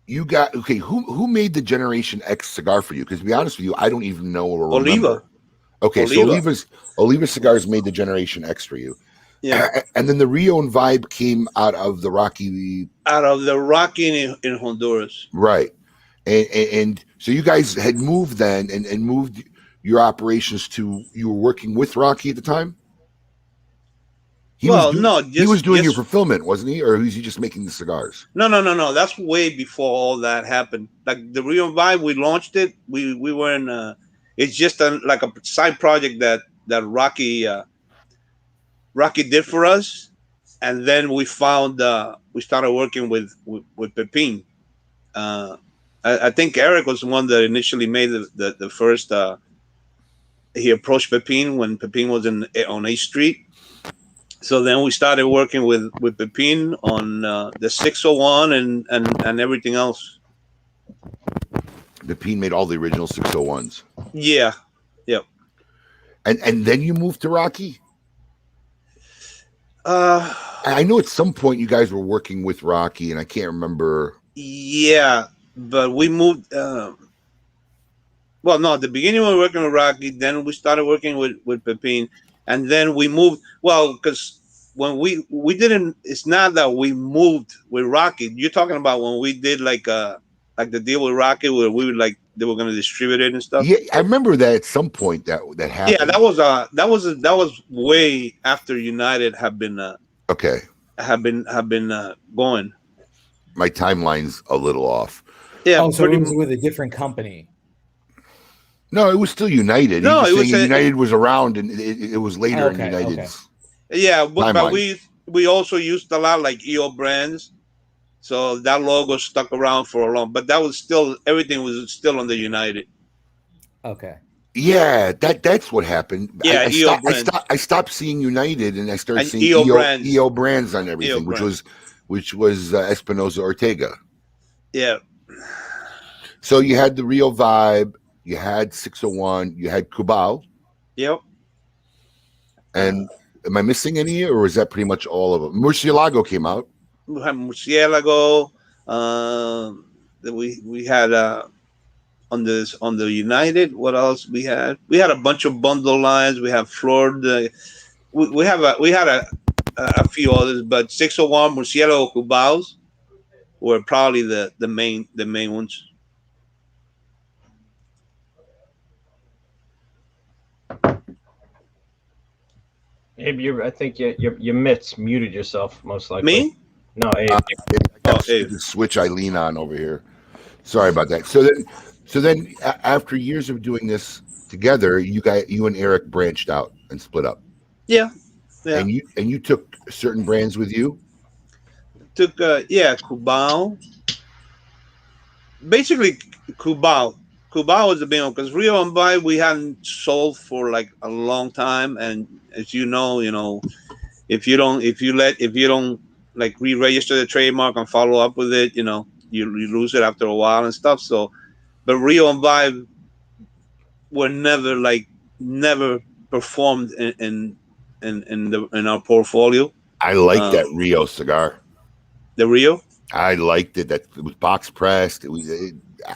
you got who made the Generation X cigar for you? Because to be honest with you, I don't even know or remember. Oliva. Okay, Oliva. So Oliva Cigars made the Generation X for you. Yeah, and then the Rio and Vibe came out of the Rocky. Out of the Rocky in Honduras. Right, and so you guys had moved then, and moved your operations to. You were working with Rocky at the time. He was doing your fulfillment, wasn't he, or was he just making the cigars? No. That's way before all that happened. Like the Rio and Vibe, we launched it. We were in. It's just like a side project that Rocky did for us, and then we found we started working with Pepin. I think Eric was the one that initially made the first. He approached Pepin when Pepin was on 8th Street. So then we started working with Pepin on the 601 and everything else. Pepin made all the original 601s. Yeah. Yep. And then you moved to Rocky? I know at some point you guys were working with Rocky, and I can't remember. Yeah, but we moved. At the beginning we were working with Rocky. Then we started working with Pepin, and then we moved. Well, because when we didn't, it's not that we moved with Rocky. You're talking about when we did like the deal with Rocky, where we would they were going to distribute it and stuff. Yeah, I remember that at some point that happened. Yeah, that was way after United have been going. My timeline's a little off. Yeah, so it was with a different company. No, it was still United. No, it was United was around, and it was later in United's. Okay. Yeah, but we also used a lot like EO brands. So that logo stuck around for a long, but that was everything was still under United. Okay. Yeah, that's what happened. Yeah, I stopped seeing United, and I started seeing EO brands on everything, which was Espinosa Ortega. Yeah. So you had the Rio Vibe, you had 601, you had Cubao. Yep. And am I missing any, or is that pretty much all of them? Murcielago came out. We had Murcielago. We had on the United. What else we had? We had a bunch of bundle lines. We have Florida. We had a few others, but 601, Murcielago, Cubaos were probably the main ones. Abe, I think you muted yourself most likely. Me? No, Abe. I got Abe. the switch I lean on over here. Sorry about that. So then, after years of doing this together, you and Eric branched out and split up. Yeah. And you took certain brands with you. Took Cubao. Basically, Cubao was the big one because Rio and Vibe we hadn't sold for like a long time, and as you know, if you don't like re-register the trademark and follow up with it, you lose it after a while and stuff. So, but Rio and Vibe were never performed in our portfolio. I like that Rio cigar. The Rio. I liked it. That it was box pressed.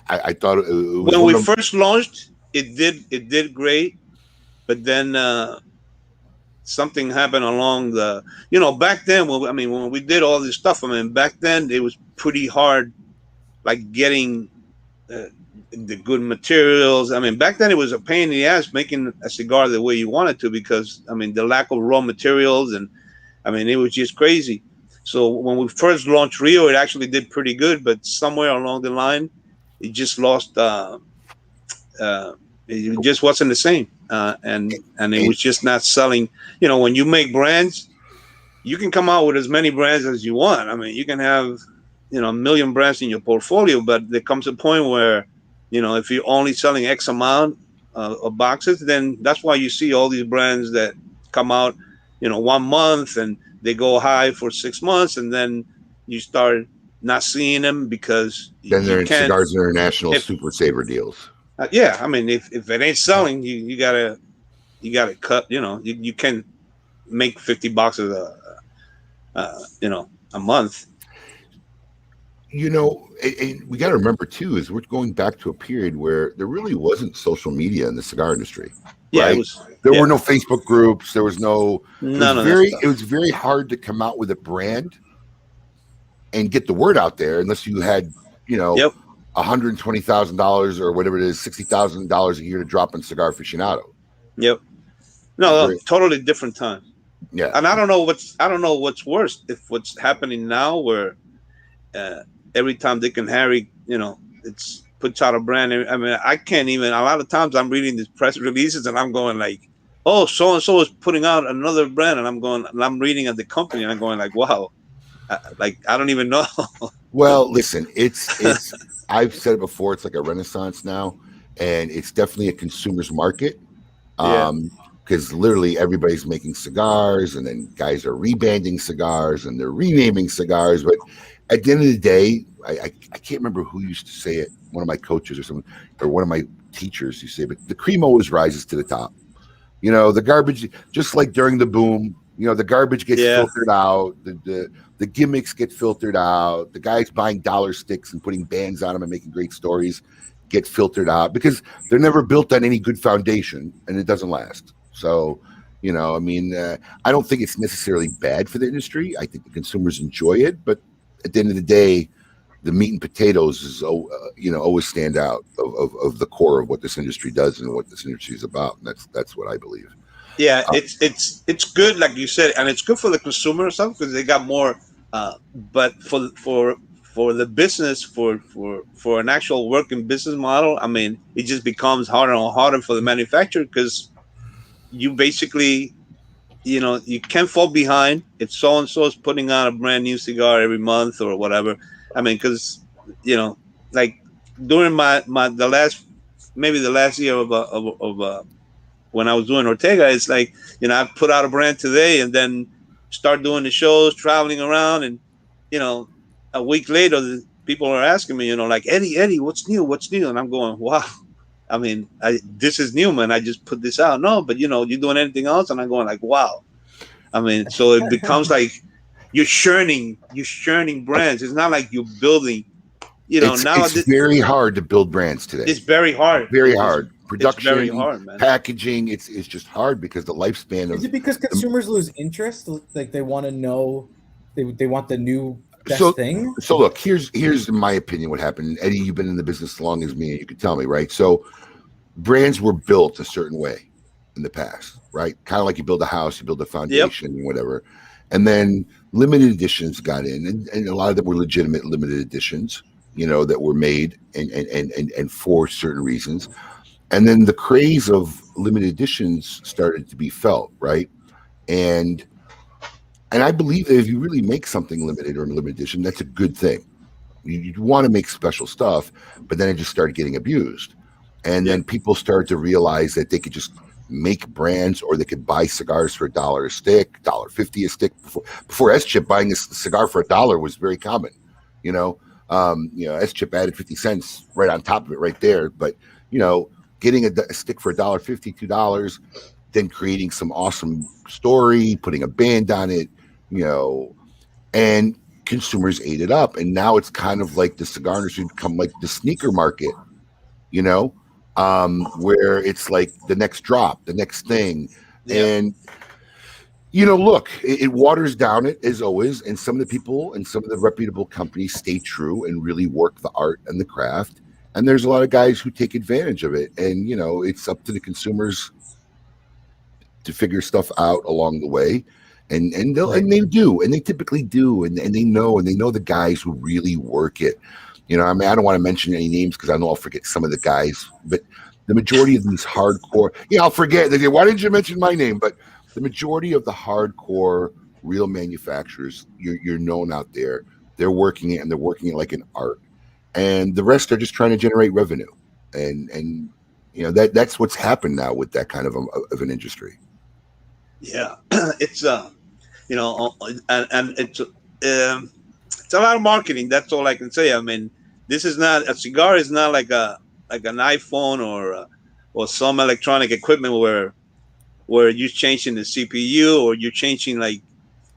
I thought it was when we first launched, it did great, but then something happened along the. Back then, when we did all this stuff, back then it was pretty hard, like getting the good materials. Back then it was a pain in the ass making a cigar the way you wanted to because the lack of raw materials and it was just crazy. So when we first launched Rio, it actually did pretty good, but somewhere along the line, it just lost. It just wasn't the same, and it was just not selling. When you make brands, you can come out with as many brands as you want. You can have a million brands in your portfolio, but there comes a point where if you're only selling X amount of boxes, then that's why you see all these brands that come out 1 month and they go high for 6 months, and then you start not seeing them because then they're in Cigars International Super Saver deals. If it ain't selling, you gotta cut. You can make 50 boxes a month. And we got to remember too is we're going back to a period where there really wasn't social media in the cigar industry. Yeah, right? There were no Facebook groups. There was no. It was very hard to come out with a brand and get the word out there unless you had, $120,000 or whatever it is, $60,000 a year to drop in Cigar Aficionado. Yep. No, totally different time. Yeah. And I don't know what's worse, if what's happening now where every time Dick and Harry, it's puts out a brand. I can't even. A lot of times I'm reading these press releases and I'm going like, "Oh, so and so is putting out another brand," and I'm reading at the company and I'm going like, "Wow, I don't even know." Well, listen, it's. I've said it before. It's like a renaissance now, and it's definitely a consumer's market. Because literally everybody's making cigars, and then guys are rebanding cigars and they're renaming cigars. But at the end of the day, I can't remember who used to say it. One of my coaches or someone, or one of my teachers used to say, but the cream always rises to the top. The garbage, just like during the boom, the garbage gets filtered out. The gimmicks get filtered out. The guys buying dollar sticks and putting bands on them and making great stories get filtered out because they're never built on any good foundation and it doesn't last. So, I don't think it's necessarily bad for the industry. I think the consumers enjoy it, but at the end of the day, the meat and potatoes is, always stand out of the core of what this industry does and what this industry is about. And that's what I believe. Yeah, it's good, like you said, and it's good for the consumer or something because they got more. But for the business, for an actual working business model, it just becomes harder and harder for the manufacturer because you basically, you can't fall behind if so and so is putting out a brand new cigar every month or whatever. Because like during the last year of when I was doing Ortega, it's like I put out a brand today and then start doing the shows, traveling around, and a week later, the people are asking me, like Eddie, what's new? And I'm going, wow. This is new, man. I just put this out. No, but you doing anything else? And I'm going like, wow. So it becomes like you're churning brands. It's not like you're building. It's very hard to build brands today. It's very hard. Very hard. Production, it's very hard, man. Packaging. It's just hard because the lifespan of. Is it because consumers lose interest? Like they want to know, they want the new best thing. So look, here's my opinion. What happened, Eddie? You've been in the business as long as me, and you can tell me, right? So brands were built a certain way in the past, right? Kind of like you build a house, you build a foundation, and whatever, and then limited editions got in, and a lot of them were legitimate limited editions, that were made and for certain reasons. And then the craze of limited editions started to be felt, right? And I believe that if you really make something limited or limited edition, that's a good thing. You want to make special stuff, but then it just started getting abused. And then people started to realize that they could just make brands, or they could buy cigars for $1 a stick, $1.50 a stick. Before S-Chip, buying a cigar for $1 was very common. S-Chip added 50 cents right on top of it right there. But, getting a stick for $1.50, $2, then creating some awesome story, putting a band on it, and consumers ate it up. And now it's kind of like the cigar industry become like the sneaker market, where it's like the next drop, the next thing. Yeah. And, look, it waters down it as always. And some of the people and some of the reputable companies stay true and really work the art and the craft. And there's a lot of guys who take advantage of it. And, it's up to the consumers to figure stuff out along the way. And they do, and they typically do. And they know the guys who really work it. I don't want to mention any names because I know I'll forget some of the guys, but the majority of these hardcore, I'll forget. They say, why didn't you mention my name? But the majority of the hardcore real manufacturers, you're known out there. They're working it, and they're working it like an art. And the rest are just trying to generate revenue. And that's what's happened now with that kind of an industry. Yeah, it's and it's a lot of marketing. That's all I can say. I mean, this is not a cigar. Is not like an iPhone or some electronic equipment where you're changing the CPU or you're changing like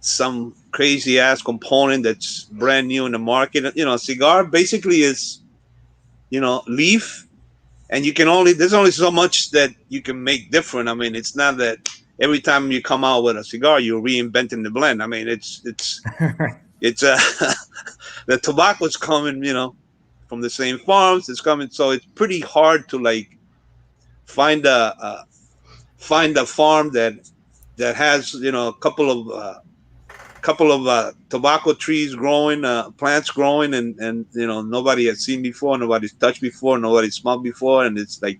some crazy ass component that's brand new in the market. A cigar basically is, leaf, and there's only so much that you can make different. I mean, it's not that every time you come out with a cigar, you're reinventing the blend. I mean, it's the tobacco's coming, from the same farms. It's coming, so it's pretty hard to like find a farm that has a couple of tobacco trees growing, plants growing, and nobody has seen before, nobody's touched before, nobody's smelled before, and it's like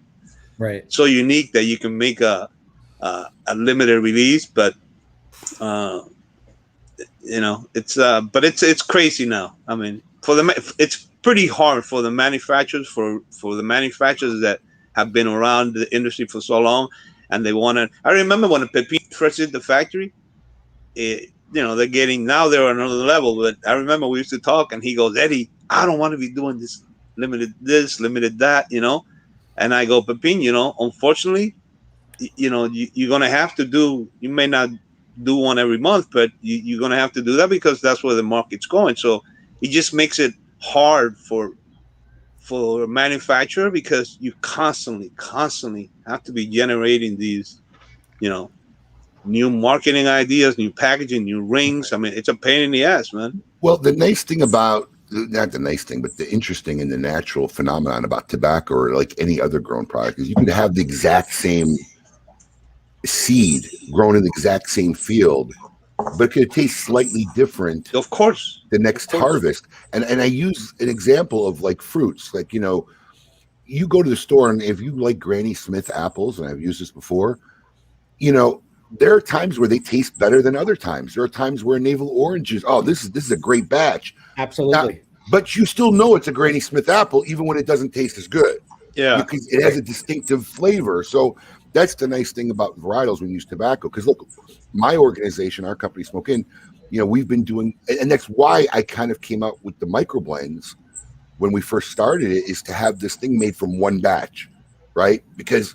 so unique that you can make a limited release. But it's crazy now. I mean, it's pretty hard for the manufacturers that have been around the industry for so long, and they want to. I remember when Pepin first did the factory, they're getting, now they're on another level. But I remember we used to talk, and he goes, Eddie, I don't want to be doing this, limited that, And I go, Pepin, unfortunately, you're going to have to do, you may not do one every month, but you're going to have to do that because that's where the market's going. So it just makes it hard for a manufacturer because you constantly have to be generating these, new marketing ideas, new packaging, new rings. I mean, it's a pain in the ass, man. Well, the nice thing about, not the nice thing, but the interesting and the natural phenomenon about tobacco or like any other grown product is you can have the exact same seed grown in the exact same field, but it could taste slightly different. Of course. The next harvest. And I use an example of like fruits. Like, you go to the store, and if you like Granny Smith apples, and I've used this before, there are times where they taste better than other times. There are times where navel oranges, this is a great batch. Absolutely. But you still know it's a Granny Smith apple, even when it doesn't taste as good. Yeah. Because it has a distinctive flavor. So that's the nice thing about varietals when you use tobacco. Because look, my organization, our company, Smoke Inn, we've been doing, and that's why I kind of came out with the micro blends when we first started it, is to have this thing made from one batch, right? Because,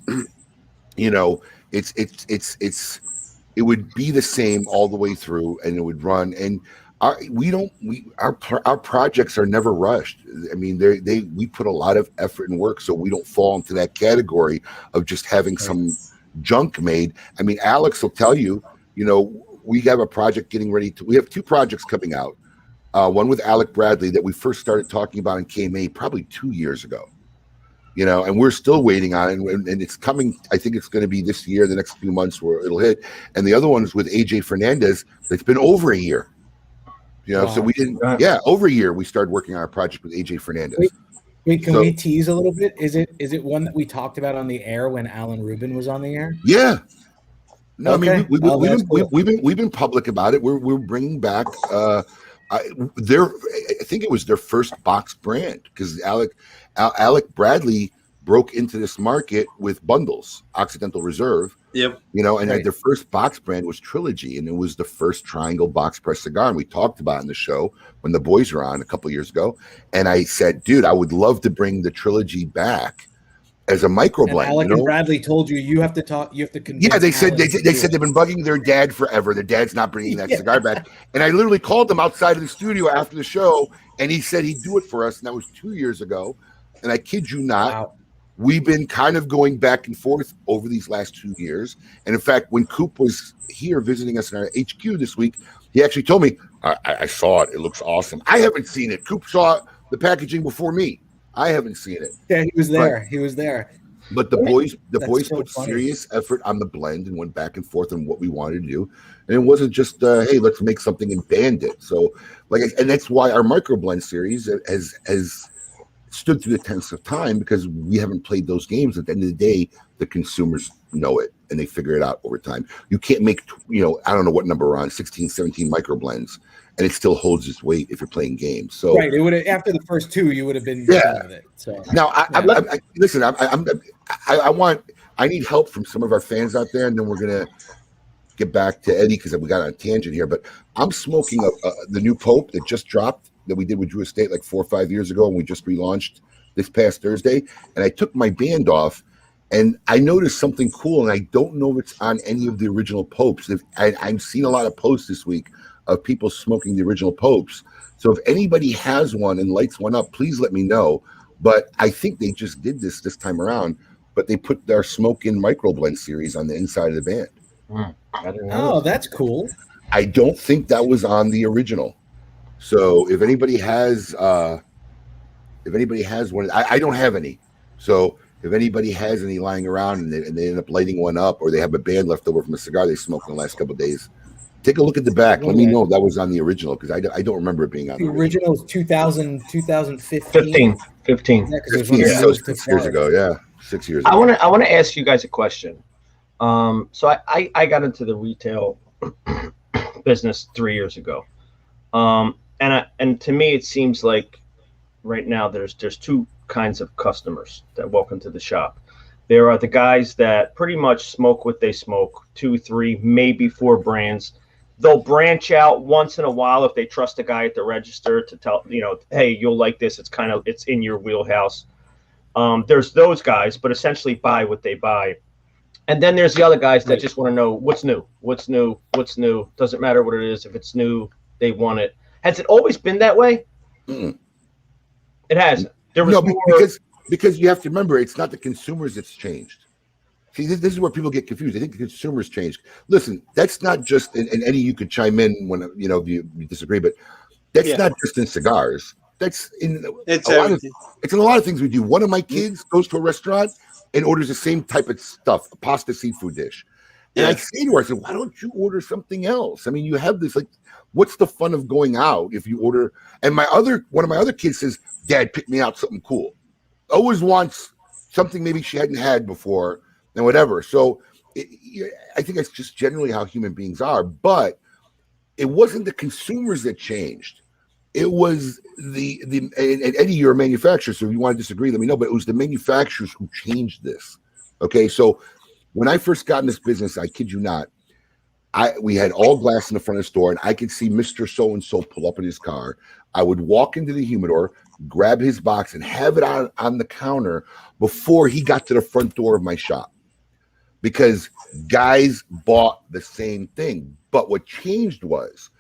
it would be the same all the way through, and it would run. And our projects are never rushed. I mean, we put a lot of effort and work, so we don't fall into that category of just having some junk made. I mean, Alex will tell you, we have a project we have two projects coming out. One with Alec Bradley that we first started talking about in KMA probably 2 years ago. And we're still waiting on it, and it's coming. I think it's going to be this year, the next few months where it'll hit. And the other one is with AJ Fernandez. It's been over a year, You know, so we didn't. Yeah, over a year we started working on our project with AJ Fernandez. Wait, can we tease a little bit? Is it one that we talked about on the air when Alan Rubin was on the air? Yeah. No, okay. I mean we've been public about it. We're bringing back I think it was their first box brand because Alec Bradley broke into this market with bundles, Occidental Reserve. Yep. You know, and their first box brand was Trilogy, and it was the first triangle box press cigar. And we talked about it in the show when the boys were on a couple of years ago. And I said, dude, I would love to bring the Trilogy back as a micro blend. Alec and Bradley told you have to talk. You have to convince. Yeah, they said they've been bugging their dad forever. Their dad's not bringing that cigar back. And I literally called them outside of the studio after the show, and he said he'd do it for us. And that was 2 years ago. And I kid you not. Wow. We've been kind of going back and forth over these last 2 years. And in fact, when Coop was here visiting us in our HQ this week, he actually told me, I saw it. It looks awesome. I haven't seen it. Coop saw the packaging before me. I haven't seen it. Yeah, he was there. He was there. But the boys put serious effort on the blend and went back and forth on what we wanted to do. And it wasn't just, hey, let's make something and band it. So, and that's why our micro blend series has stood through the test of time, because we haven't played those games. At the end of the day, the consumers know it and they figure it out over time. You can't make, I don't know what number we're on, 16, 17 micro blends, and it still holds its weight if you're playing games. So right, it would have, after the first two, you would have been done with it. So now, I need help from some of our fans out there, and then we're gonna get back to Eddie because we got on a tangent here. But I'm smoking the new Pope that just dropped, that we did with Drew Estate like 4 or 5 years ago, and we just relaunched this past Thursday. And I took my band off, and I noticed something cool, and I don't know if it's on any of the original Popes. I've seen a lot of posts this week of people smoking the original Popes. So if anybody has one and lights one up, please let me know. But I think they just did this time around, but they put their Smoke Inn Microblend series on the inside of the band. Oh, that's cool. I don't think that was on the original. So if anybody has one, I don't have any. So if anybody has any lying around and they end up lighting one up, or they have a band left over from a cigar they smoked in the last couple of days, take a look at the back. Let me know if that was on the original, because I don't remember it being on the original. Was 2015. 15. Yeah, that was 6 years ago. Yeah, 6 years ago. I want to ask you guys a question. So I got into the retail business 3 years ago. And to me, it seems like right now there's two kinds of customers that walk into the shop. There are the guys that pretty much smoke what they smoke, 2, 3, maybe 4 brands. They'll branch out once in a while if they trust a guy at the register to tell, hey, you'll like this. It's in your wheelhouse. There's those guys, but essentially buy what they buy. And then there's the other guys that just want to know what's new. Doesn't matter what it is. If it's new, they want it. Has it always been that way? Mm-mm. It hasn't. There was because you have to remember, it's not the consumers that's changed. See, this is where people get confused. I think the consumers changed. Listen, that's not just, and Eddie, you could chime in when if you disagree, but that's not just in cigars. That's in it's in a lot of things we do. One of my kids goes to a restaurant and orders the same type of stuff, a pasta seafood dish. And I say to her, I said, why don't you order something else? I mean, you have this, what's the fun of going out if you order? And one of my other kids says, Dad, pick me out something cool. Always wants something maybe she hadn't had before and whatever. So I think that's just generally how human beings are. But it wasn't the consumers that changed. It was and Eddie, you're a manufacturer, so if you want to disagree, let me know. But it was the manufacturers who changed this. Okay, so when I first got in this business, I kid you not, we had all glass in the front of the store, and I could see Mr. So-and-so pull up in his car. I would walk into the humidor, grab his box, and have it on the counter before he got to the front door of my shop, because guys bought the same thing. But what changed was,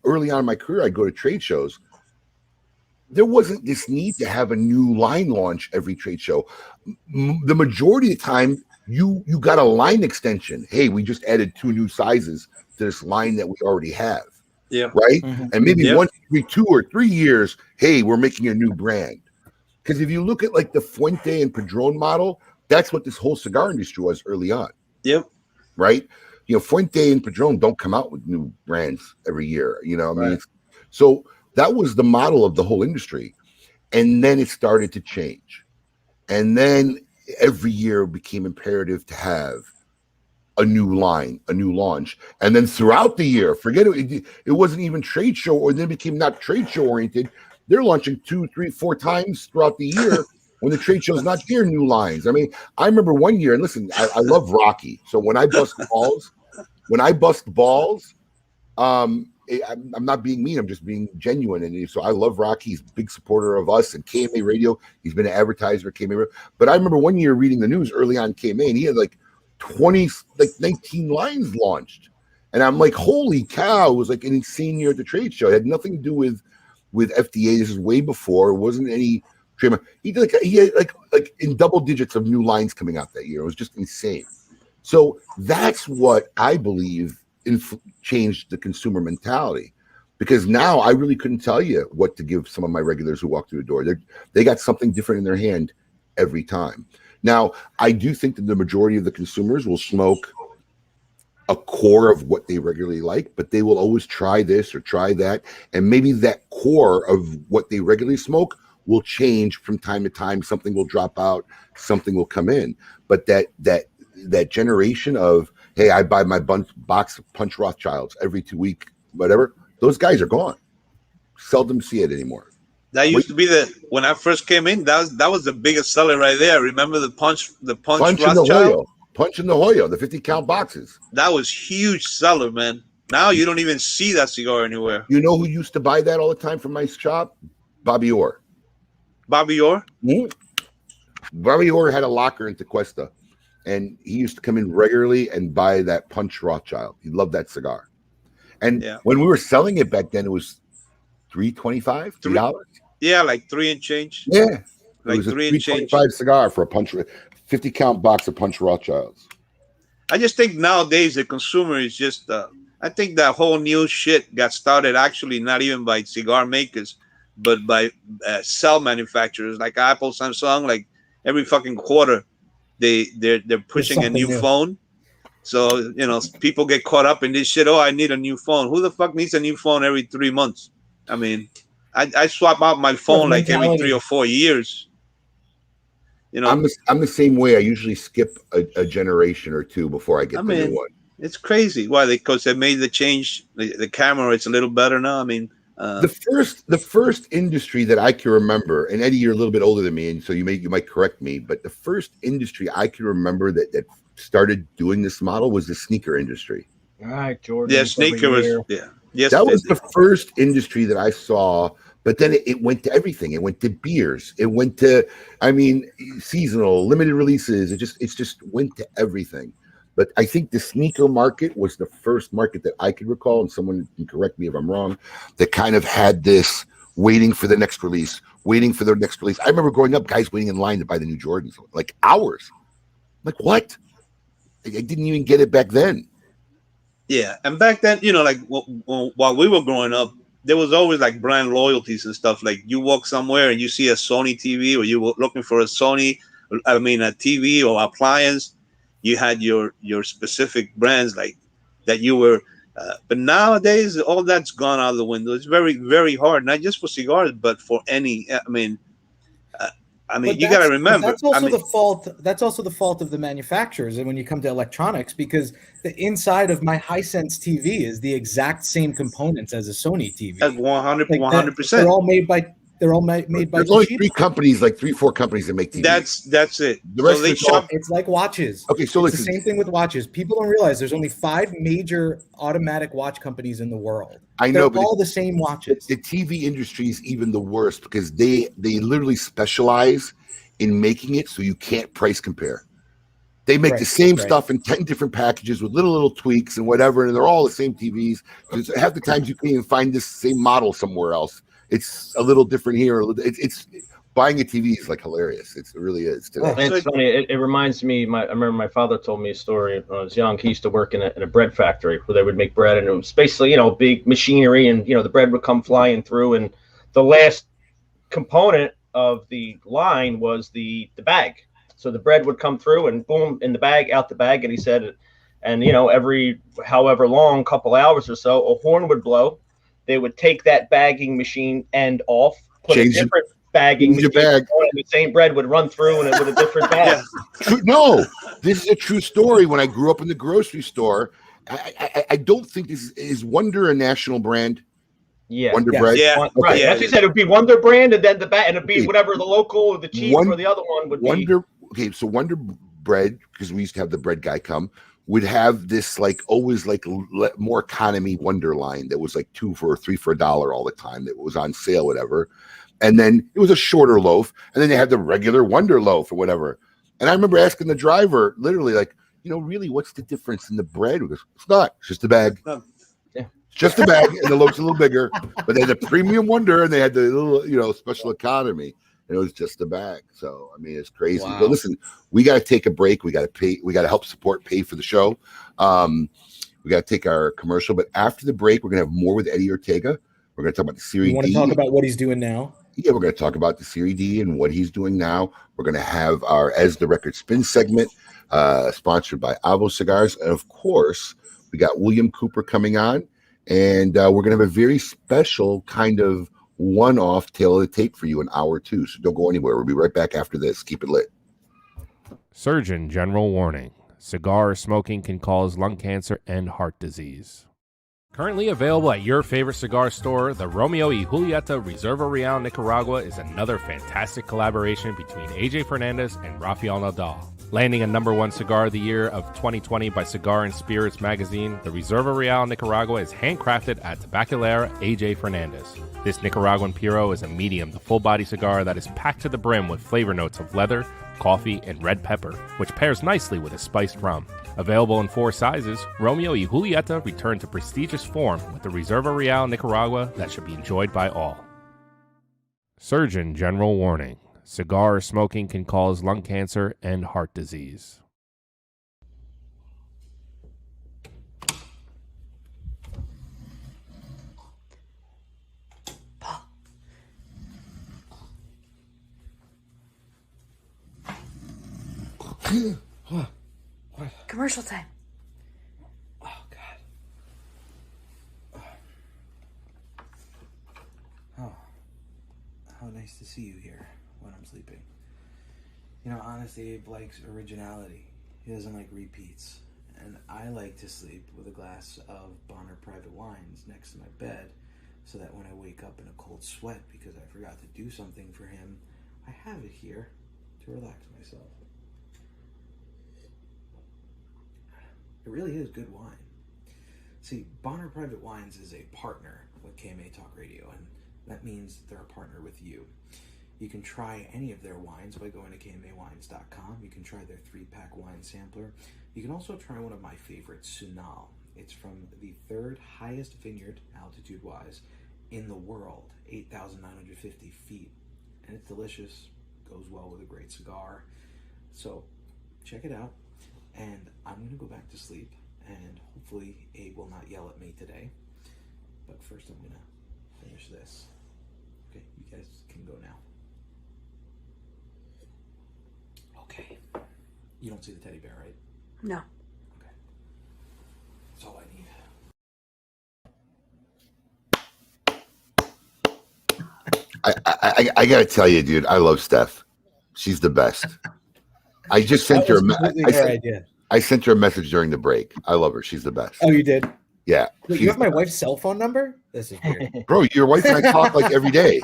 early on in my career, I'd go to trade shows. There wasn't this need to have a new line launch every trade show. The majority of the time, you got a line extension. Hey, we just added 2 new sizes to this line that we already have. Yeah. Right. Mm-hmm. And maybe once every 2 or 3 years, hey, we're making a new brand. Because if you look at the Fuente and Padron model, that's what this whole cigar industry was early on. Yep. Right. Fuente and Padron don't come out with new brands every year. So that was the model of the whole industry. And then it started to change. And then every year it became imperative to have a new line, a new launch. And then throughout the year, forget it, it wasn't even trade show, or then it became not trade show oriented. They're launching 2, 3, 4 times throughout the year when the trade show's not here, new lines. I mean, I remember one year, and listen, I love Rocky. So when I bust balls, I'm not being mean. I'm just being genuine. And so I love Rocky. He's a big supporter of us and KMA Radio. He's been an advertiser at KMA Radio. But I remember one year reading the news early on KMA, and he had like 19 lines launched. And I'm like, holy cow. It was like an insane year at the trade show. It had nothing to do with FDA. This is way before. It wasn't any trademark. He had like in double digits of new lines coming out that year. It was just insane. So that's what I believe changed the consumer mentality, because now I really couldn't tell you what to give some of my regulars who walk through the door. They got something different in their hand every time. Now, I do think that the majority of the consumers will smoke a core of what they regularly like, but they will always try this or try that. And maybe that core of what they regularly smoke will change from time to time. Something will drop out, something will come in. But that generation of, hey, I buy my box of Punch Rothschilds every 2 weeks, whatever, those guys are gone. Seldom see it anymore. That used to be when I first came in, that was the biggest seller right there. Remember the Punch Rothschild? Punch in the Hoyo, the 50 count boxes. That was huge seller, man. Now you don't even see that cigar anywhere. You know who used to buy that all the time from my shop? Bobby Orr. Bobby Orr? Mm-hmm. Bobby Orr had a locker in Tequesta, and he used to come in regularly and buy that Punch Rothschild. He loved that cigar. And when we were selling it back then, it was $3.25, $3. Yeah, like 3 and change. Yeah, like it was 3 a and change. $3.25 cigar for a Punch 50 count box of Punch Rothschilds. I just think nowadays the consumer is just. I think that whole new shit got started actually not even by cigar makers, but by cell manufacturers like Apple, Samsung. Like every fucking quarter, they're pushing a new phone. So people get caught up in this shit. Oh, I need a new phone. Who the fuck needs a new phone every 3 months? I mean, I swap out my phone like every 3 or 4 years. I'm the same way. I usually skip a generation or two before I get the new one. It's crazy. Why? Because they made the change. The camera, it's a little better now. I mean, the first industry that I can remember, and Eddie, you're a little bit older than me, and so you might correct me, but the first industry I can remember that started doing this model was the sneaker industry. All right, Jordan. Yeah, sneaker was. Yeah, yes, that was the first industry that I saw. But then it went to everything. It went to beers. It went to, seasonal, limited releases. It just went to everything. But I think the sneaker market was the first market that I could recall, and someone can correct me if I'm wrong, that kind of had this waiting for the next release. I remember growing up, guys waiting in line to buy the new Jordans, like hours. Like, what? I didn't even get it back then. Yeah, and back then, while we were growing up, there was always like brand loyalties and stuff. Like you walk somewhere and you see a Sony TV, or you were looking for a TV or appliance. You had your specific brands like that you were. But nowadays, all that's gone out of the window. It's very, very hard, not just for cigars, but for any. You got to remember. That's also the fault. That's also the fault of the manufacturers. And when you come to electronics, because the inside of my Hisense TV is the exact same components as a Sony TV. That's 100%. They're all made by. There's only 3 companies, like 3-4 companies that make TVs. That's it. The rest it's like watches. Okay, so it's the same thing with watches. People don't realize there's only 5 major automatic watch companies in the world. I know, they're all the same watches. The TV industry is even the worst because they literally specialize in making it so you can't price compare. They make the same stuff in 10 different packages with little tweaks and whatever, and they're all the same TVs. Because half the times you can't even find this same model somewhere else. It's a little different here. It's buying a TV is like hilarious. It really is today. It's funny. It reminds me. I remember my father told me a story when I was young. He used to work in a bread factory where they would make bread, and it was basically big machinery, and the bread would come flying through, and the last component of the line was the bag. So the bread would come through, and boom, in the bag, out the bag, and he said, and every however long, couple hours or so, a horn would blow. they would take that bagging machine end off, put Change a different bagging change the machine bag. on, and the same bread would run through and it with a different bag. No, this is a true story. When I grew up in the grocery store, I don't think this is Wonder a national brand. Yeah, Wonder Yes. Bread. Yeah, right. Yeah, That's what he said. It would be Wonder Brand, and then the bag, and it'd be Okay. whatever the local or the cheap or the other one would be. Wonder. Okay, so Wonder Bread, because we used to have the bread guy come, would have this like always like more economy Wonder line that was like 2 for or 3 for $1 all the time. That was on sale, whatever. And then it was a shorter loaf, and then they had the regular Wonder loaf or whatever. And I remember asking the driver, literally, like, really, what's the difference in the bread? He goes, it's not, it's just a bag. No. Yeah. It's just a bag, and the loaf's a little bigger. But they had the premium Wonder, and they had the little, special economy. And it was just a bag. So, I mean, it's crazy. Wow. But listen, we got to take a break. We got to pay. We got to help pay for the show. We got to take our commercial. But after the break, we're going to have more with Eddie Ortega. We're going to talk about the Series D. You want to talk about what he's doing now? Yeah, we're going to talk about the Series D and what he's doing now. We're going to have our As the Record Spins segment, sponsored by Avo Cigars. And, of course, we got William Cooper coming on. And we're going to have a very special kind of one-off tale of the tape for you in hour 2. So don't go anywhere. We'll be right back after this. Keep it lit. Surgeon General warning. Cigar smoking can cause lung cancer and heart disease. Currently available at your favorite cigar store, the Romeo y Julieta Reserva Real Nicaragua is another fantastic collaboration between AJ Fernandez and Rafael Nadal. Landing a #1 cigar of the year of 2020 by Cigar and Spirits magazine, the Reserva Real Nicaragua is handcrafted at Tabacalera AJ Fernandez. This Nicaraguan Puro is a medium to full-body cigar that is packed to the brim with flavor notes of leather, coffee, and red pepper, which pairs nicely with a spiced rum. Available in 4 sizes, Romeo y Julieta returned to prestigious form with the Reserva Real Nicaragua that should be enjoyed by all. Surgeon General warning. Cigar smoking can cause lung cancer and heart disease. Commercial time. Oh, God. Oh, how nice to see you here when I'm sleeping. Honest Abe likes originality. He doesn't like repeats. And I like to sleep with a glass of Bonner Private Wines next to my bed so that when I wake up in a cold sweat because I forgot to do something for him, I have it here to relax myself. It really is good wine. See, Bonner Private Wines is a partner with KMA Talk Radio, and that means they're a partner with you. You can try any of their wines by going to KMAWines.com. You can try their 3-pack wine sampler. You can also try one of my favorites, Sunal. It's from the 3rd highest vineyard, altitude-wise, in the world, 8,950 feet. And it's delicious, goes well with a great cigar. So check it out. And I'm going to go back to sleep, and hopefully Abe will not yell at me today. But first I'm going to finish this. Okay, you guys can go now. Okay. You don't see the teddy bear, right? No. Okay. That's all I need. I got to tell you, dude, I love Steph. She's the best. I just sent her. I sent her a message during the break. I love her. She's the best. Oh, you did? Yeah. Wait, you have my wife's cell phone number? This is weird. Bro, your wife and I talk like every day.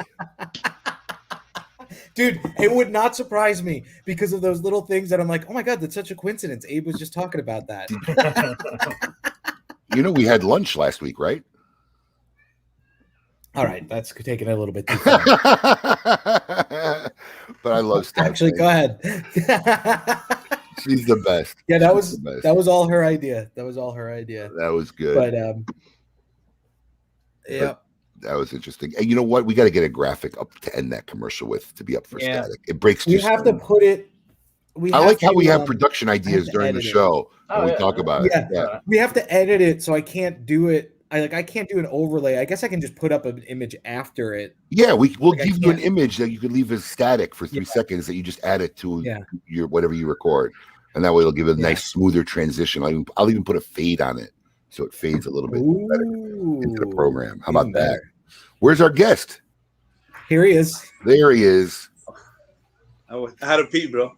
Dude, it would not surprise me because of those little things that I'm like, oh my God, that's such a coincidence. Abe was just talking about that. We had lunch last week, right? All right, that's taking it a little bit too far. But I love Steph. Actually, go ahead. She's the best. Yeah, that was all her idea. That was all her idea. That was good. But yeah. That was interesting. And you know what? We got to get a graphic up to end that commercial with to be up for static. It breaks. We have to put it. I like how we have production ideas during the show and we talk about it. Yeah, we have to edit it, so I can't do it. I can't do an overlay. I guess I can just put up an image after it. Yeah, we'll give you an image that you can leave as static for 3 seconds that you just add it to your whatever you record, and that way it'll give it a nice smoother transition. I'll even put a fade on it so it fades a little bit better into the program. How even about that? better. Where's our guest? Here he is. There he is. I had to pee, bro.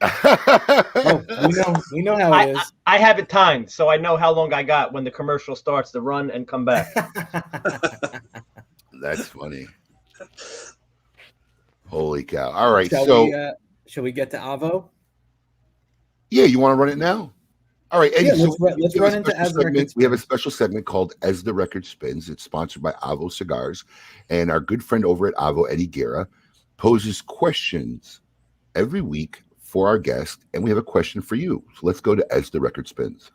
Oh, we know how it is. I have it timed, so I know how long I got when the commercial starts to run and come back. That's funny. Holy cow. All right. Shall we get to Avo? Yeah, you want to run it now? All right, Eddie. Yeah, So let's run into As the Record we have a special segment called As the Record Spins. It's sponsored by Avo Cigars. And our good friend over at Avo, Eddie Guerra, poses questions every week for our guest. And we have a question for you. So let's go to As the Record Spins.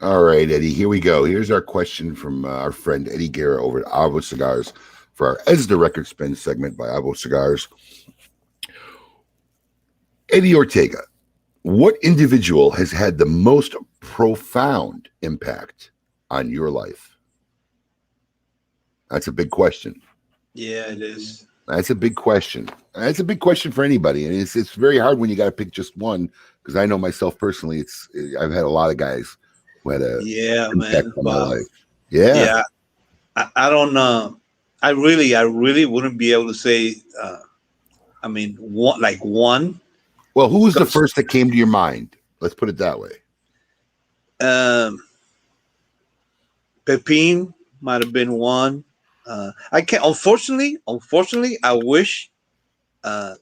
All right, Eddie, here we go. Here's our question from our friend Eddie Guerra over at Avo Cigars for our As the Record Spins segment by Avo Cigars. Eddie Ortega, what individual has had the most profound impact on your life? That's a big question. Yeah, it is. That's a big question. That's a big question for anybody. And it's very hard when you got to pick just one, because I know myself personally, I've had a lot of guys who had a impact on my life. Yeah. I don't know. I really wouldn't be able to say, one. Well, who was the first that came to your mind? Let's put it that way. Pepin might have been one. I can't. Unfortunately, I wish I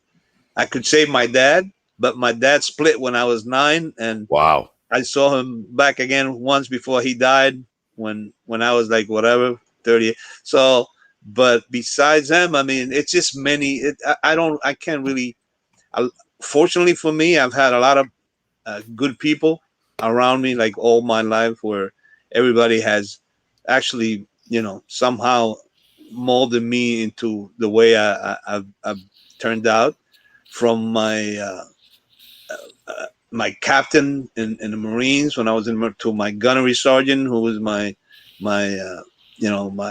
could say my dad, but my dad split when I was 9, and wow, I saw him back again once before he died when I was like 30. So, but besides him, I mean, it's just many. I can't really. Fortunately for me, I've had a lot of good people around me, like all my life, where everybody has actually, somehow molded me into the way I've turned out. From my my captain in the Marines when I was to my gunnery sergeant, who was my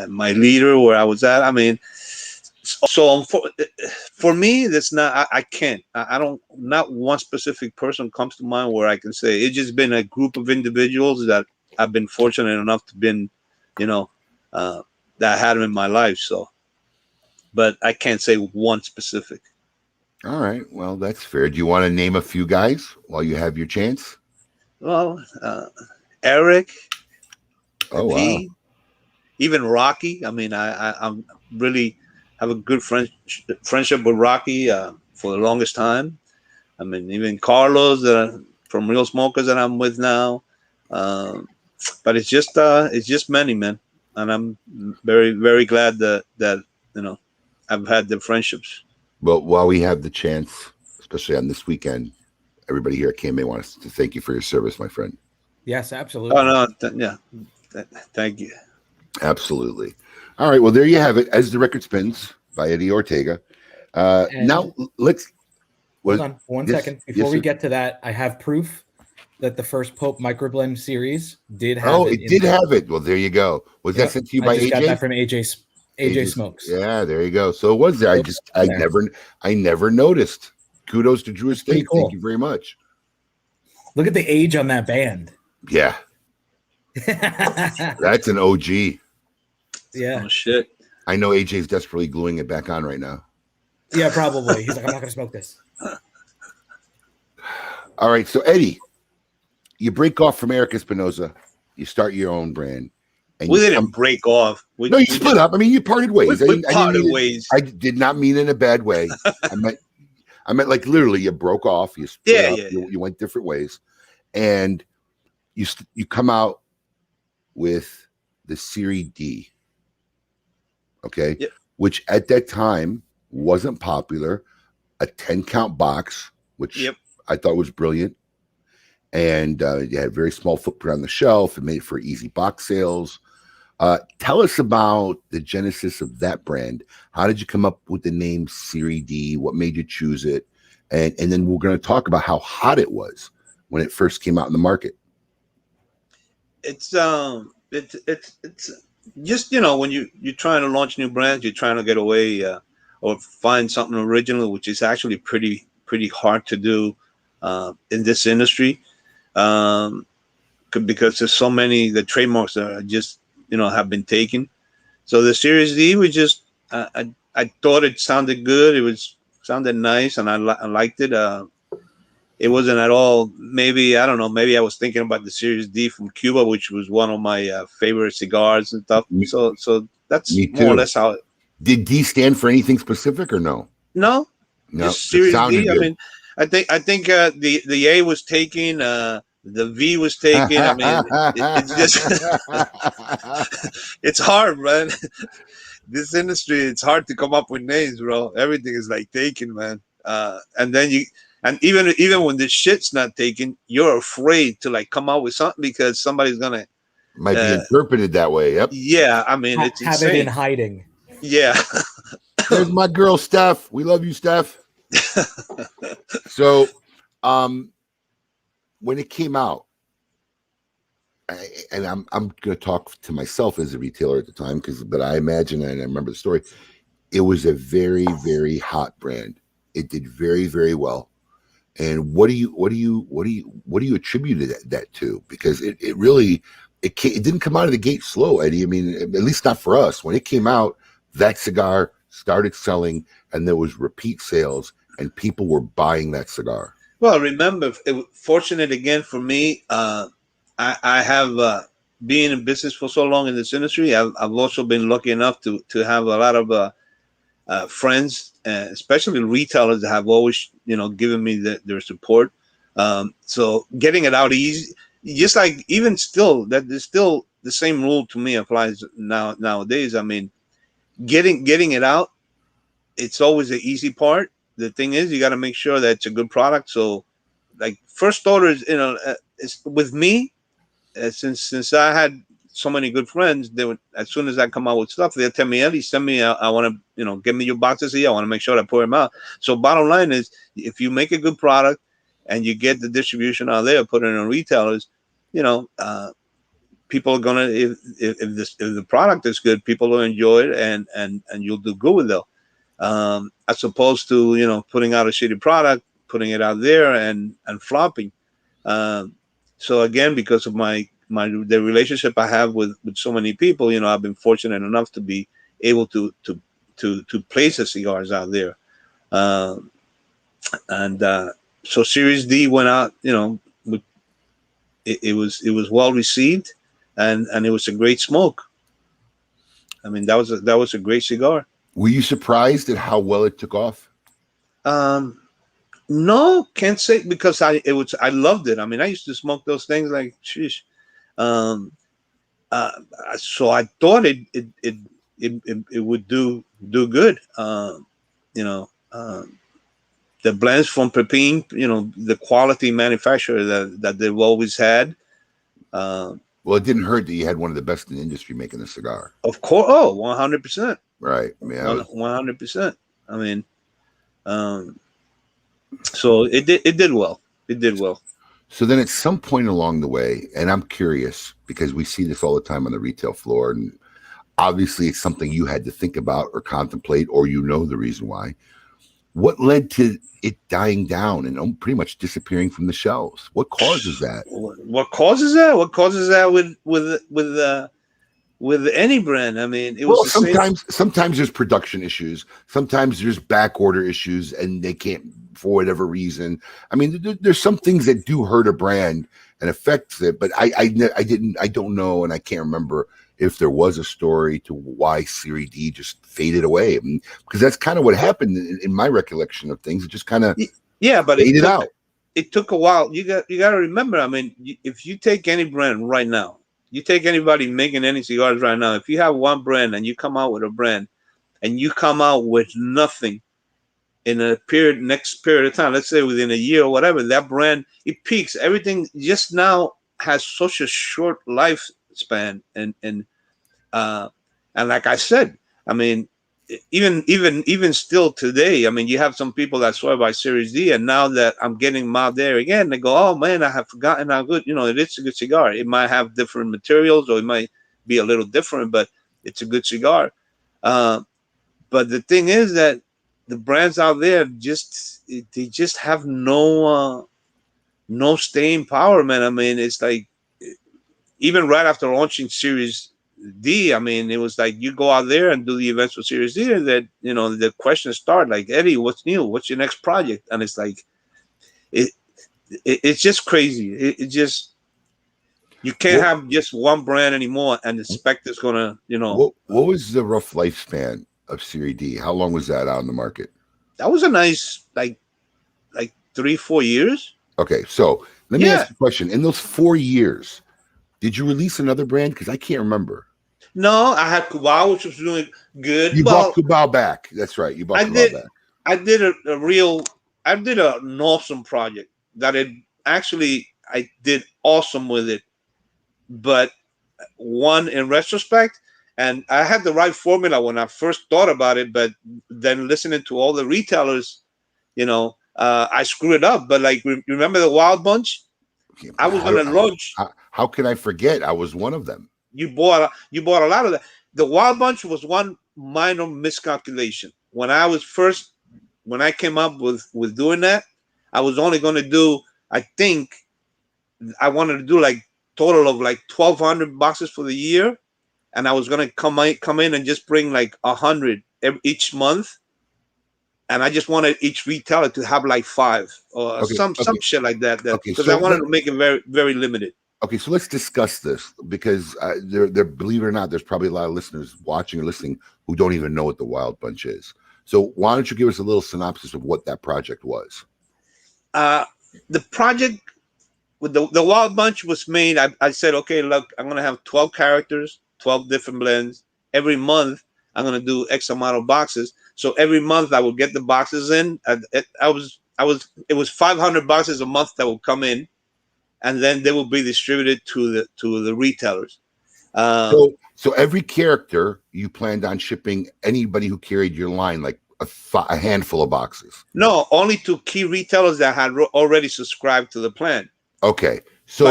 leader where I was at. I mean, so for me, that's not. I can't. I don't. Not one specific person comes to mind where I can say. It's just been a group of individuals that I've been fortunate enough to been, that I had them in my life. So, but I can't say one specific. All right. Well, that's fair. Do you want to name a few guys while you have your chance? Well, Eric. Oh, wow. Even Rocky. I mean, I'm really have a good friendship with Rocky for the longest time. I mean, even Carlos from Real Smokers that I'm with now. But it's just many, man. And I'm very, very glad that I've had the friendships. Well, while we have the chance, especially on this weekend, everybody here at KMA wants to thank you for your service, my friend. Yes, absolutely. Oh, no, thank you. Absolutely. All right. Well, there you have it. As the Record Spins by Eddie Ortega. Now, let's... Hold on 1 second. Before we get to that, I have proof that the first Pope Microblend series did have it. It did have it. Well, there you go. Was that sent to you by AJ? I got that from AJ Smokes. Yeah, there you go. So it was there. I never noticed. Kudos to Drew Estate. Cool. Thank you very much. Look at the age on that band. Yeah. That's an OG. Yeah. Oh shit. I know AJ's desperately gluing it back on right now. Yeah, probably. He's like, I'm not gonna smoke this. All right. So Eddie, you break off from Eric Espinosa, you start your own brand. And we didn't break off. You split up. I mean, you parted ways. We parted ways. I did not mean in a bad way. I meant like literally you broke off. You split up. You went different ways. And you come out with the Series D. Okay. Yep. Which at that time wasn't popular. A 10-count box, which I thought was brilliant. And you had a very small footprint on the shelf. It made for easy box sales. Tell us about the genesis of that brand. How did you come up with the name Series D? What made you choose it? And then we're going to talk about how hot it was when it first came out in the market. It's just, when you're trying to launch new brands, you're trying to get away or find something original, which is actually pretty hard to do in this industry, because there's so many, the trademarks that are just have been taken. So the Series D was just I thought it sounded good. It sounded nice, and I liked it. It wasn't at all. Maybe I don't know. Maybe I was thinking about the Series D from Cuba, which was one of my favorite cigars and stuff. So that's more or less how. Did D stand for anything specific or no? No. Just Series D. Good. I mean, I think the A was taken. The V was taken. I mean, it's just it's hard, man. This industry, it's hard to come up with names, bro. Everything is like taken, man. And then even when the shit's not taken, you're afraid to like come out with something because somebody's gonna might be interpreted that way. Yep. Yeah, I mean, it's have insane. it in hiding. Yeah. There's my girl, Steph. We love you, Steph. So, when it came out, and I'm going to talk to myself as a retailer at the time, but I imagine, and I remember the story, it was a very, very hot brand. It did very, very well. And what do you attribute that to? Because it didn't come out of the gate slow, Eddie. I mean, at least not for us. When it came out, that cigar started selling, and there was repeat sales, and people were buying that cigar. Well, remember, fortunate again for me. I have been in business for so long in this industry. I've also been lucky enough to have a lot of friends, especially retailers, that have always given me their support. So getting it out easy, just like even still, that there's still the same rule to me applies nowadays. I mean, getting it out, it's always the easy part. The thing is, you got to make sure that it's a good product. So, like first orders, it's with me. Since I had so many good friends, they would, as soon as I come out with stuff, they'll tell me, Eddie, send me. I want to, give me your boxes here. I want to make sure that I pour them out. So, bottom line is, if you make a good product and you get the distribution out there, put it in retailers, people are gonna. If the product is good, people will enjoy it, and you'll do good with it. As opposed to putting out a shitty product, putting it out there and flopping. So again, because of the relationship I have with so many people, I've been fortunate enough to be able to place the cigars out there. So Series D went out. It was well received, and it was a great smoke. I mean, that was a great cigar. Were you surprised at how well it took off? No, can't say, because I loved it. I mean, I used to smoke those things like sheesh. So I thought it would do good. The blends from Pepin, the quality manufacturer that they've always had. Well, it didn't hurt that you had one of the best in the industry making the cigar. Of course. Oh, 100%. Right. Yeah. 100%. I mean, so it did well. It did well. So then at some point along the way, and I'm curious because we see this all the time on the retail floor, and obviously it's something you had to think about or contemplate, or the reason why. What led to it dying down and pretty much disappearing from the shelves? What causes that? What causes that? What causes that with any brand? I mean, sometimes there's production issues. Sometimes there's back order issues, and they can't, for whatever reason. I mean, there's some things that do hurt a brand and affects it. But I don't know, and I can't remember if there was a story to why Series D just faded away. Because that's kind of what happened in my recollection of things. It just kind of faded out. It took a while. You got to remember. I mean, if you take any brand right now. You take anybody making any cigars right now, if you have one brand and you come out with a brand and you come out with nothing in next period of time, let's say within a year or whatever, that brand, it peaks. Everything just now has such a short lifespan, and And like I said, I mean, even still today, I mean, you have some people that swear by Series D, and now that I'm getting them out there again, they go, "Oh man, I have forgotten how good, it is a good cigar. It might have different materials, or it might be a little different, but it's a good cigar." But the thing is that the brands out there they just have no staying power, man. I mean, it's like even right after launching Series D, I mean, it was like you go out there and do the events for Series D, and that the questions start like, "Eddie, what's new? What's your next project?" And it's like it's just crazy. It just you can't have just one brand anymore and expect it's gonna What was the rough lifespan of Series D? How long was that out in the market? That was a nice like 3-4 years. Okay, so let me ask you a question. In those 4 years, did you release another brand? Because I can't remember. No, I had Cubao, which was doing good. You bought Cubao back. That's right. You bought Cubao back. I did an awesome project that I did awesome with it. But one, in retrospect, and I had the right formula when I first thought about it, but then listening to all the retailers, I screwed it up. But like, remember the Wild Bunch? I was going to launch. How can I forget? I was one of them. You bought a lot of that. The Wild Bunch was one minor miscalculation. When I came up with doing that, I was only going to do, I think I wanted to do like total of like 1,200 boxes for the year. And I was going to come in and just bring like 100 each month. And I just wanted each retailer to have like 5 or some shit like that. Because I wanted to make it very, very limited. Okay, so let's discuss this because there, believe it or not, there's probably a lot of listeners watching or listening who don't even know what the Wild Bunch is. So why don't you give us a little synopsis of what that project was? The project with the Wild Bunch was made. I said, okay, look, I'm going to have 12 characters, 12 different blends. Every month, I'm going to do X amount of boxes. So every month I would get the boxes in. It was 500 boxes a month that would come in. And then they will be distributed to the retailers. So every character you planned on shipping anybody who carried your line like a handful of boxes. No, only to key retailers that had already subscribed to the plan. Okay, so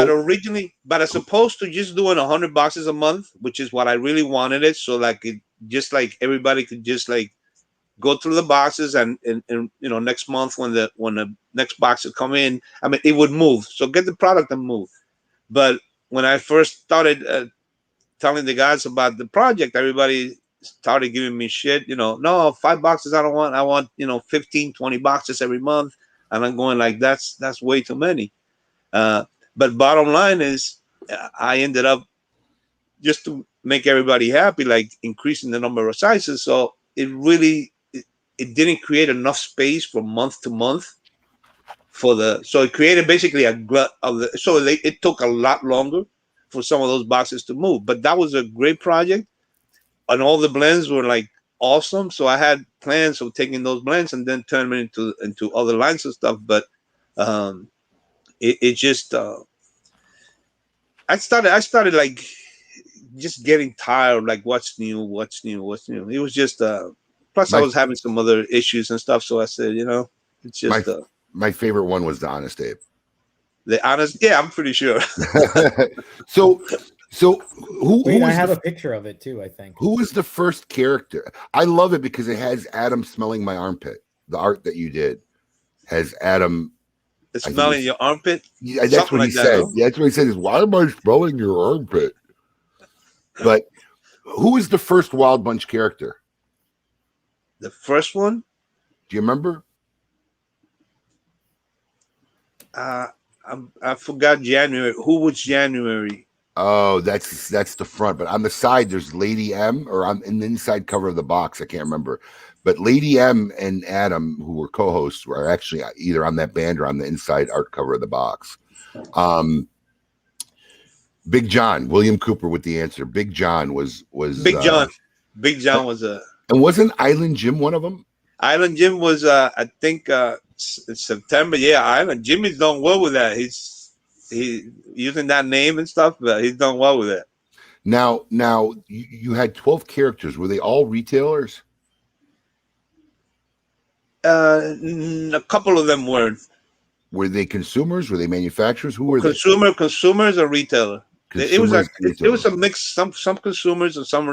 but as opposed to just doing 100 boxes a month, which is what I really wanted it. So like everybody could just like go through the boxes and next month when the next box would come in, I mean, it would move. So get the product and move. But when I first started telling the guys about the project, everybody started giving me shit. No, 5 boxes I don't want. I want 15, 20 boxes every month. And I'm going like that's way too many. But bottom line is, I ended up just to make everybody happy, like increasing the number of sizes. So it really. It didn't create enough space from month to month so it created basically a glut of it took a lot longer for some of those boxes to move, but that was a great project and all the blends were like awesome. So I had plans of taking those blends and then turn them into other lines of stuff. But it just I started like just getting tired, like what's new. It was just plus, I was having some other issues and stuff, so I said, it's just my favorite one was the Honest Abe. The Honest, yeah, I'm pretty sure. So who? Wait, I have a picture of it too. I think. Who was the first character? I love it because it has Adam smelling my armpit. The art that you did has Adam smelling your armpit. Yeah, that's what he said. Huh? Yeah, that's what he said. Is why am I smelling your armpit? But who was the first Wild Bunch character? The first one? Do you remember? I forgot January. Who was January? Oh, that's the front. But on the side, there's Lady M, or on in the inside cover of the box. I can't remember. But Lady M and Adam, who were co-hosts, were actually either on that band or on the inside art cover of the box. Big John, William Cooper with the answer. Big John was Big John. Big John was a. And wasn't Island Jim one of them? Island Jim was, I think, September. Yeah, Island Jim is done well with that. He's using that name and stuff, but he's done well with it. Now, you had 12 characters. Were they all retailers? A couple of them weren't. Were they consumers? Were they manufacturers? Who were consumers or retailer? It was a mix. Some consumers and some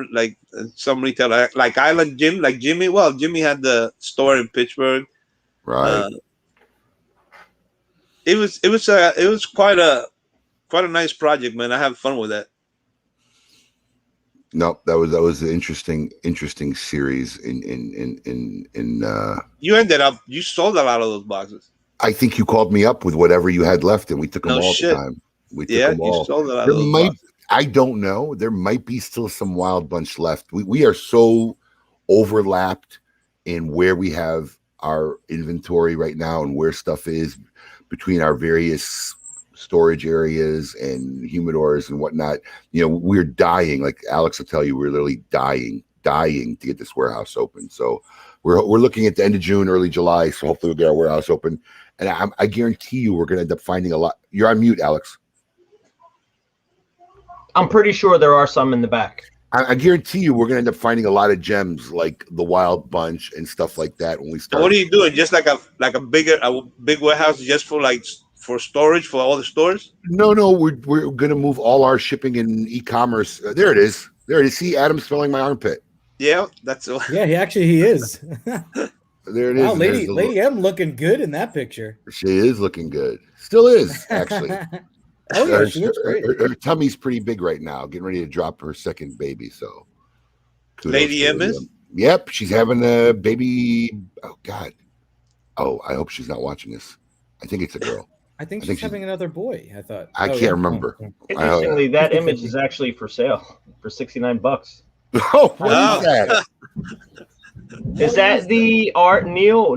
retailer. Like Island Jim, like Jimmy. Well, Jimmy had the store in Pittsburgh. Right. It was quite a nice project, man. I had fun with that. No, that was an interesting series. You sold a lot of those boxes. I think you called me up with whatever you had left, and we took them all at the time. We took them all. You sold a lot of those boxes. I don't know. There might be still some Wild Bunch left. We are so overlapped in where we have our inventory right now and where stuff is between our various storage areas and humidors and whatnot. You know, we're dying. Like Alex will tell you, we're literally dying to get this warehouse open. So we're looking at the end of June, early July. So hopefully we'll get our warehouse open. And I guarantee you, we're going to end up finding a lot. You're on mute, Alex. I'm pretty sure there are some in the back. I guarantee you, we're going to end up finding a lot of gems like the Wild Bunch and stuff like that when we start. What are you doing? Just like a big warehouse just for storage for all the stores? No, we're going to move all our shipping and e-commerce. There it is. See, Adam's smelling my armpit. Yeah, that's all. Yeah, he is. There it is. Wow, Lady M looking good in that picture. She is looking good. Still is, actually. Oh, yeah, she looks great. Her tummy's pretty big right now, getting ready to drop her second baby. So, Lady M is? Yep, she's having a baby. Oh, God. Oh, I hope she's not watching this. I think it's a girl. I think she's having another boy, I thought. I can't remember. Interestingly, that image is actually for sale for $69. Oh, what is that? Is that the art Neil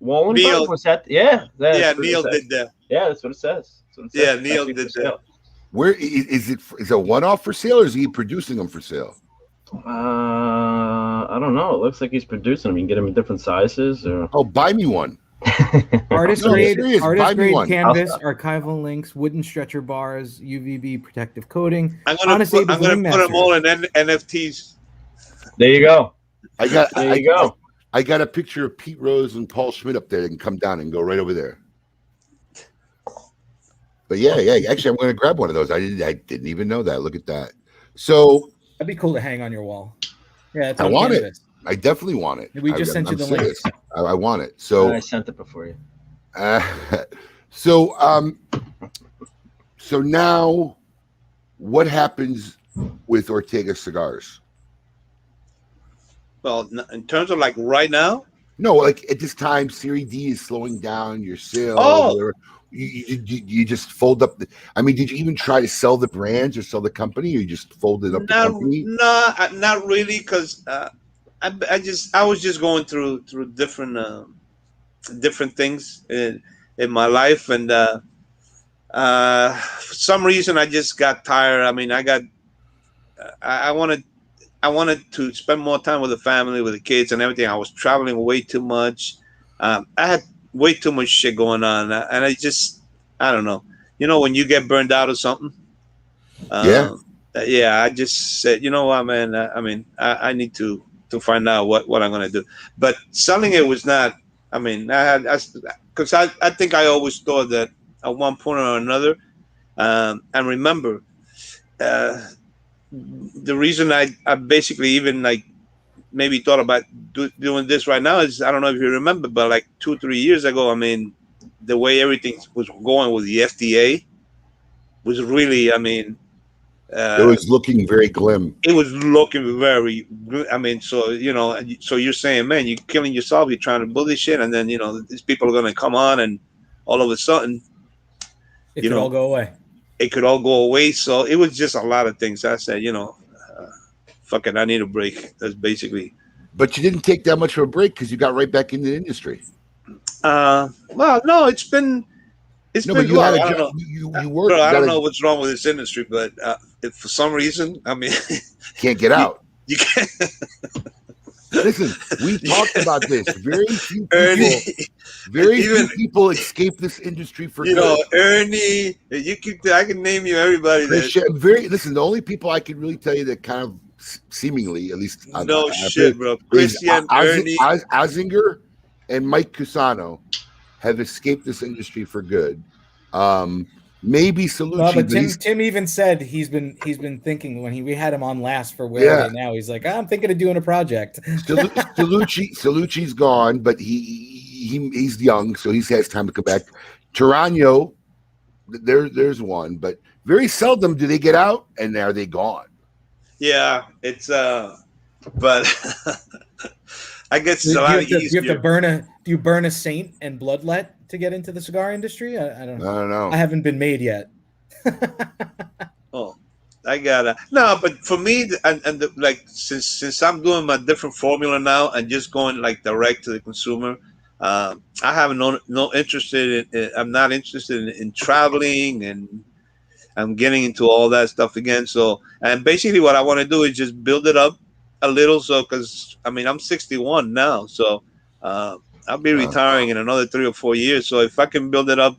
Wallenberg? Was that? Yeah. Neil did that. Yeah, that's what it says. Yeah, Neil did that. Where is it? Is it a one-off for sale, or is he producing them for sale? I don't know. It looks like he's producing them. You can get them in different sizes. Oh, buy me one. Artist grade canvas, archival links, wooden stretcher bars, UVB protective coating. I'm gonna put them all in NFTs. There you go. I got a picture of Pete Rose and Paul Schmidt up there that can come down and go right over there. But yeah. Actually, I'm going to grab one of those. I didn't even know that. Look at that. So that'd be cool to hang on your wall. Yeah, I want it. I definitely want it. We just sent you the link. I want it. So I sent it before you. So now, what happens with Ortega Cigars? Well, in terms of like right now? No, like at this time, Series D is slowing down your sales. Oh. You just fold up. Did you even try to sell the brands or sell the company, or you just folded up the company? No, not really, because I was just going through different things in my life, and for some reason I just got tired. I wanted to spend more time with the family, with the kids, and everything. I was traveling way too much. I had way too much shit going on, and I don't know. You know, when you get burned out or something. I just said, you know what, man. I need to find out what I'm gonna do. But selling it was not. Because I think I always thought that at one point or another, and remember, the reason I basically even like maybe thought about doing this right now is, I don't know if you remember, but like 2-3 years ago, the way everything was going with the FDA was really, it was looking very glim. It was looking very, so you're saying, man, you're killing yourself, you're trying to build this shit, and then, these people are going to come on, and all of a sudden, it could all go away. It could all go away. So it was just a lot of things. I said, fuck it, I need a break. That's basically. But you didn't take that much of a break because you got right back into the industry. Well, no, it's been. But you had a job. You worked. I don't know what's wrong with this industry, but if for some reason, can't get out. You can't. Listen, we talked about this. Very few Ernie, people escape this industry for you good. know, Ernie, I can name you everybody. Listen, the only people I can really tell you that kind of seemingly, at least, bro. Christian, Ernie, Azinger, and Mike Cusano have escaped this industry for good. Maybe Salucci. No, but Tim even said he's been thinking when we had him on last for Where Are They Now. He's like, I'm thinking of doing a project. Salucci's gone, but he's young, so he has time to come back. Tarano, there's one, but very seldom do they get out, and are they gone? Yeah, it's but I guess it's a lot easier. Do you burn a saint and bloodlet to get into the cigar industry? I don't know. I haven't been made yet. Oh, I gotta no, but for me, like since I'm doing my different formula now and just going like direct to the consumer, I have no interest in. I'm not interested in traveling, and I'm getting into all that stuff again. So, and basically, what I want to do is just build it up a little. So, because I mean, I'm 61 now, so I'll be retiring in another 3 or 4 years. So, if I can build it up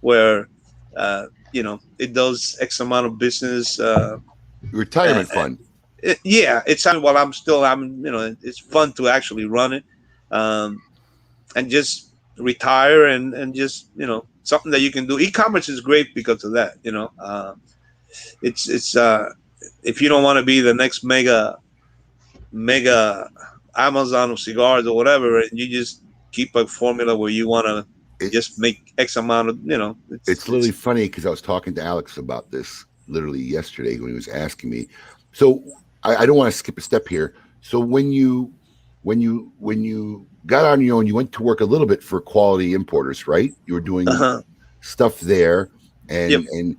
where it does X amount of business, retirement fund. It's while it's fun to actually run it, and just retire and just something that you can do. E-commerce is great because of that. It's if you don't want to be the next mega Amazon of cigars or whatever, and you just keep a formula where you want to just make X amount of, It's literally funny because I was talking to Alex about this literally yesterday when he was asking me. So I don't want to skip a step here. So when you got on your own, you went to work a little bit for Quality Importers, right? You were doing stuff there, and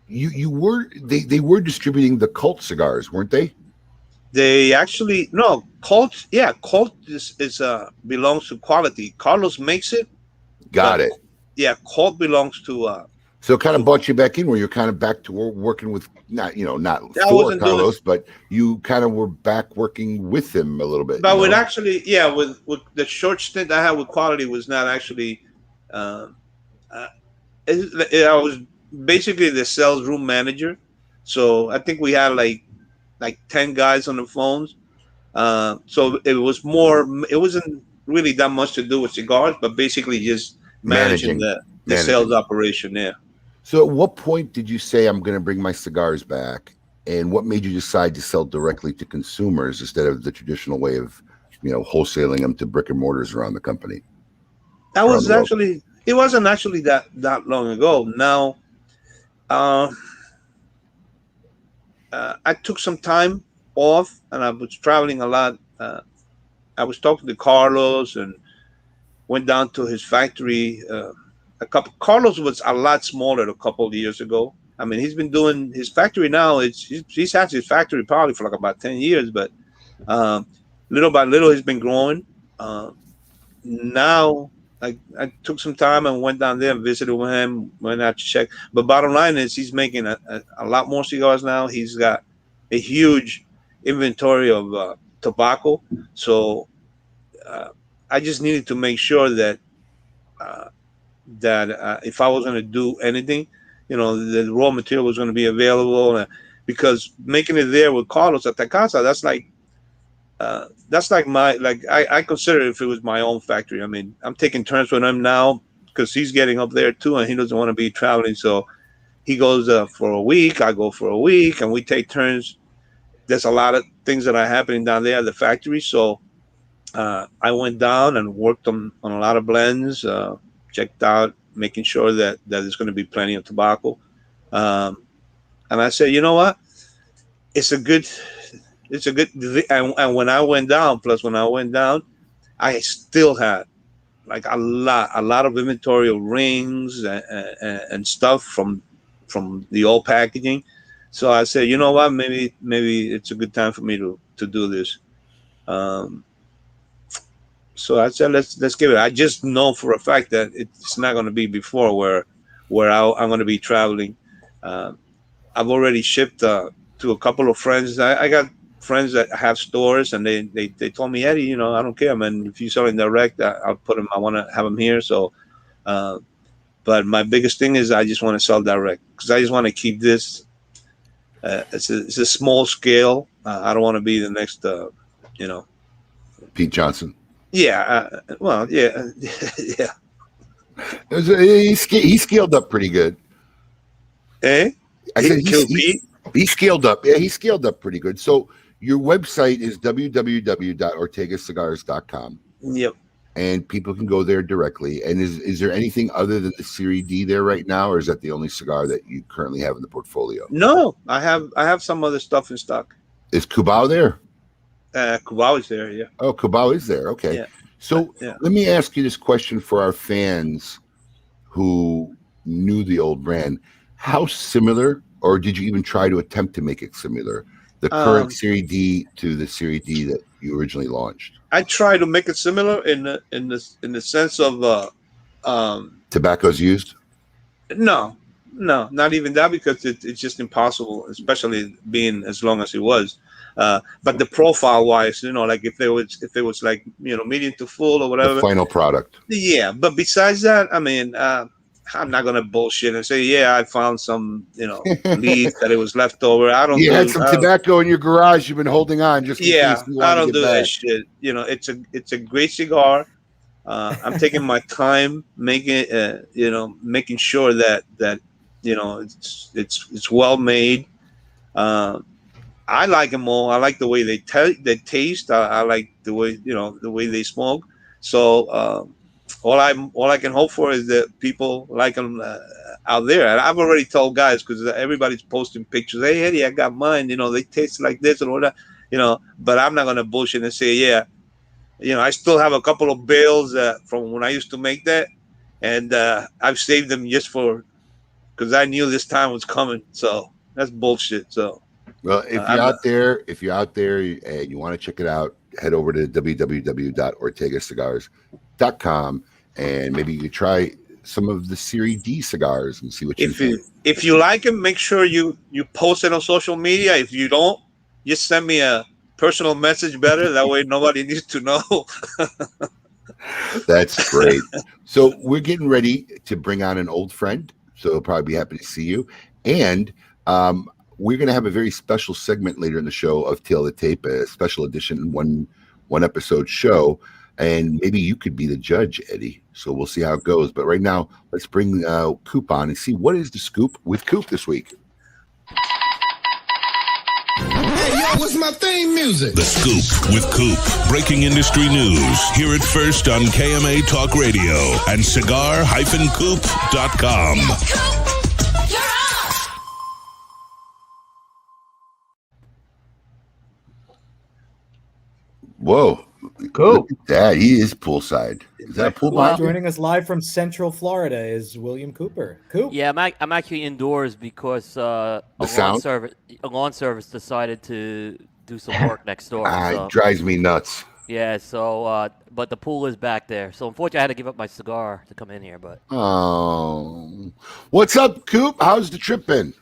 you were they were distributing the Cult cigars, weren't they? They actually Cult. Yeah, Cult is belongs to Quality. Carlos makes it. Got it. Yeah, Cult belongs to. So it kind of brought you back in, where you're kind of back to working with not for Carlos, but you kind of were back working with him a little bit. But with actually, with the short stint I had with Quality was not actually. I was basically the sales room manager, so I think we had like 10 guys on the phones. So it was more. It wasn't really that much to do with cigars, but basically just managing the sales operation there. So at what point did you say, I'm going to bring my cigars back? And what made you decide to sell directly to consumers instead of the traditional way of, wholesaling them to brick and mortars around the company? It wasn't actually that long ago. Now, I took some time off and I was traveling a lot. I was talking to Carlos and went down to his factory. Carlos was a lot smaller a couple of years ago. I mean, he's been doing his factory now. He's had his factory probably for like about 10 years, but little by little he's been growing. Now I took some time and went down there and visited with him, went out to check. But bottom line is he's making a lot more cigars now. He's got a huge inventory of tobacco. So I just needed to make sure that if I was going to do anything, the raw material was going to be available, because making it there with Carlos at Tacasa, I consider it if it was my own factory. I mean, I'm taking turns with him now because he's getting up there too, and he doesn't want to be traveling. So he goes for a week, I go for a week, and we take turns. There's a lot of things that are happening down there at the factory. So I went down and worked on a lot of blends, checked out, making sure that there's going to be plenty of tobacco. And I said, you know what? It's a good, and when I went down, I still had like a lot of inventory of rings and stuff from the old packaging. So I said, you know what? Maybe it's a good time for me to do this. So I said, let's give it. I just know for a fact that it's not going to be before where I'm going to be traveling. I've already shipped to a couple of friends. I got friends that have stores, and they told me, Eddie, you know, I don't care, man. If you sell it direct, I'll put them. I want to have them here. So, but my biggest thing is I just want to sell direct because I just want to keep this. It's a small scale. I don't want to be the next, you know, Pete Johnson. Yeah. Well, yeah, yeah. He scaled up pretty good. Eh? I said he scaled up. Yeah, he scaled up pretty good. So your website is www.ortegacigars.com. Yep. And people can go there directly. And is there anything other than the Series D there right now, or is that the only cigar that you currently have in the portfolio? No, I have some other stuff in stock. Is Cubao there? Cubao is there, yeah. Oh, Cubao is there. Okay. Yeah. So let me ask you this question for our fans who knew the old brand. How similar, or did you even try to attempt to make it similar, the current Series D to the Series D that you originally launched? I try to make it similar in the sense of tobacco's used. No, not even that, because it's just impossible, especially being as long as it was. But the profile wise, you know, like if it was like, you know, medium to full or whatever, The final product. Yeah, but besides that, I mean, I'm not gonna bullshit and say, yeah, I found some, you know, leaf that it was left over. I don't. You had some tobacco in your garage you've been holding on just in case you I don't to do get that back. shit. You know, it's a great cigar. I'm taking my time making you know, making sure that you know it's well made. I like them all. I like the way they taste. I like the way, you know, the way they smoke. So all I can hope for is that people like them out there. And I've already told guys, because everybody's posting pictures. Hey, Eddie, I got mine. You know, they taste like this and all that. You know, but I'm not gonna bullshit and say, yeah. You know, I still have a couple of bales from when I used to make that, and I've saved them just because I knew this time was coming. So that's bullshit. So. Well, if you're out there and you want to check it out, head over to www.ortegacigars.com and maybe you could try some of the Series D cigars and see what you think. If you like them, make sure you post it on social media. If you don't, just send me a personal message better. That way nobody needs to know. That's great. So we're getting ready to bring on an old friend. So he'll probably be happy to see you. And we're going to have a very special segment later in the show of Tail of the Tape, a special edition, one episode show. And maybe you could be the judge, Eddie. So we'll see how it goes. But right now, let's bring Coop on and see what is the scoop with Coop this week. Hey, yo, what's my theme music? The Scoop with Coop. Breaking industry news. Hear it first on KMA Talk Radio and cigar-coop.com. Whoa. Cool. Look at that. He is poolside. Is that a pool behind you? Joining us live from Central Florida is William Cooper. Coop. Yeah, I'm actually indoors because a lawn service decided to do some work next door. It drives me nuts. Yeah, so but the pool is back there. So unfortunately, I had to give up my cigar to come in here. But what's up, Coop? How's the trip been?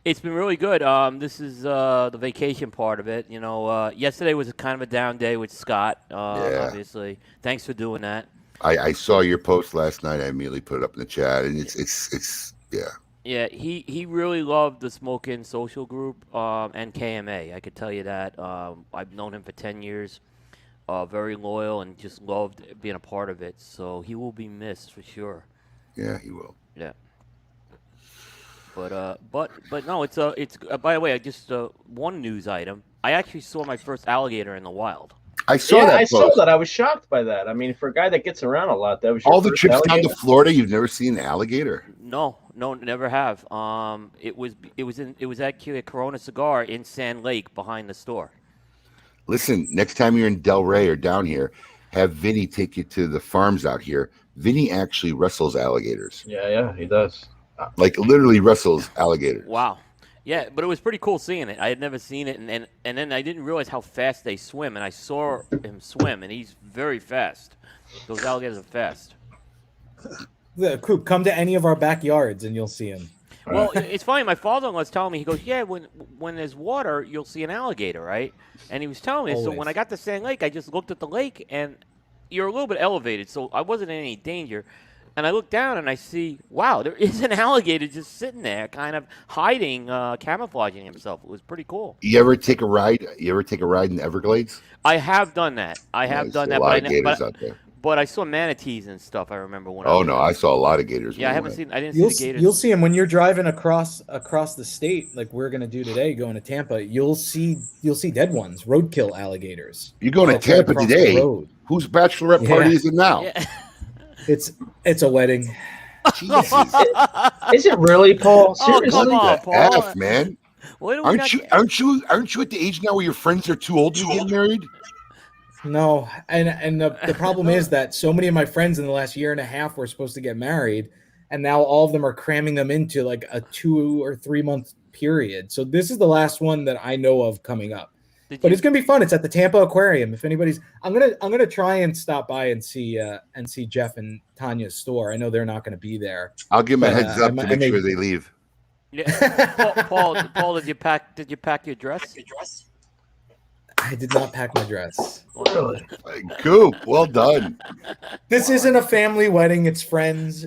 it's been really good. This is the vacation part of it. You know, yesterday was kind of a down day with Scott. Obviously, thanks for doing that. I saw your post last night. I immediately put it up in the chat, and it's yeah. Yeah, he really loved the Smoke Inn social group and KMA. I could tell you that. I've known him for 10 years. Very loyal and just loved being a part of it. So he will be missed for sure. Yeah, he will. Yeah. But no, it's by the way, I just one news item. I actually saw my first alligator in the wild. I saw that. I saw that. I was shocked by that. I mean, for a guy that gets around a lot, that was your all the first trips alligator? down to Florida. You've never seen an alligator? No, never have. It was actually a Corona cigar in Sand Lake behind the store. Listen, next time you're in Delray or down here, have Vinny take you to the farms out here. Vinny actually wrestles alligators. Yeah, he does. Like literally wrestles alligators. Wow. Yeah, but it was pretty cool seeing it. I had never seen it, and then I didn't realize how fast they swim, and I saw him swim, and he's very fast. Those alligators are fast. Coop, come to any of our backyards, and you'll see him. Well, it's funny. My father-in-law was telling me. He goes, "Yeah, when there's water, you'll see an alligator, right?" And he was telling me. So when Always. I got to Sand Lake, I just looked at the lake, and you're a little bit elevated, so I wasn't in any danger. And I look down and I see, wow, there is an alligator just sitting there, kind of hiding, camouflaging himself. It was pretty cool. You ever take a ride? You ever take a ride in the Everglades? I have done that. I have done that, A lot of gators out there. but I saw manatees and stuff. I remember when. Oh no, I saw a lot of gators. Yeah, I when we haven't went. seen. I didn't see the gators. You'll see them when you're driving across the state, like we're gonna do today, going to Tampa. You'll see dead ones, roadkill alligators. You're going to Right Tampa across the today. road. Whose bachelorette party is it now? Yeah. It's a wedding. Jesus. Is it really, Paul? Oh, Seriously? come on, Paul. F, man. What do we Aren't not you get? aren't you at the age now where your friends are too old to get married? No, and the problem is that so many of my friends in the last year and a half were supposed to get married, and now all of them are cramming them into like a 2 or 3 month period. So this is the last one that I know of coming up. But it's gonna be fun. It's at the Tampa Aquarium. If anybody's, I'm gonna try and stop by and see Jeff and Tanya's store. I know they're not gonna be there. I'll give them a But, heads up to make sure they leave. Yeah. Paul, did you pack your dress? I did not pack my dress. Really? Coop, well done. This isn't a family wedding. It's friends.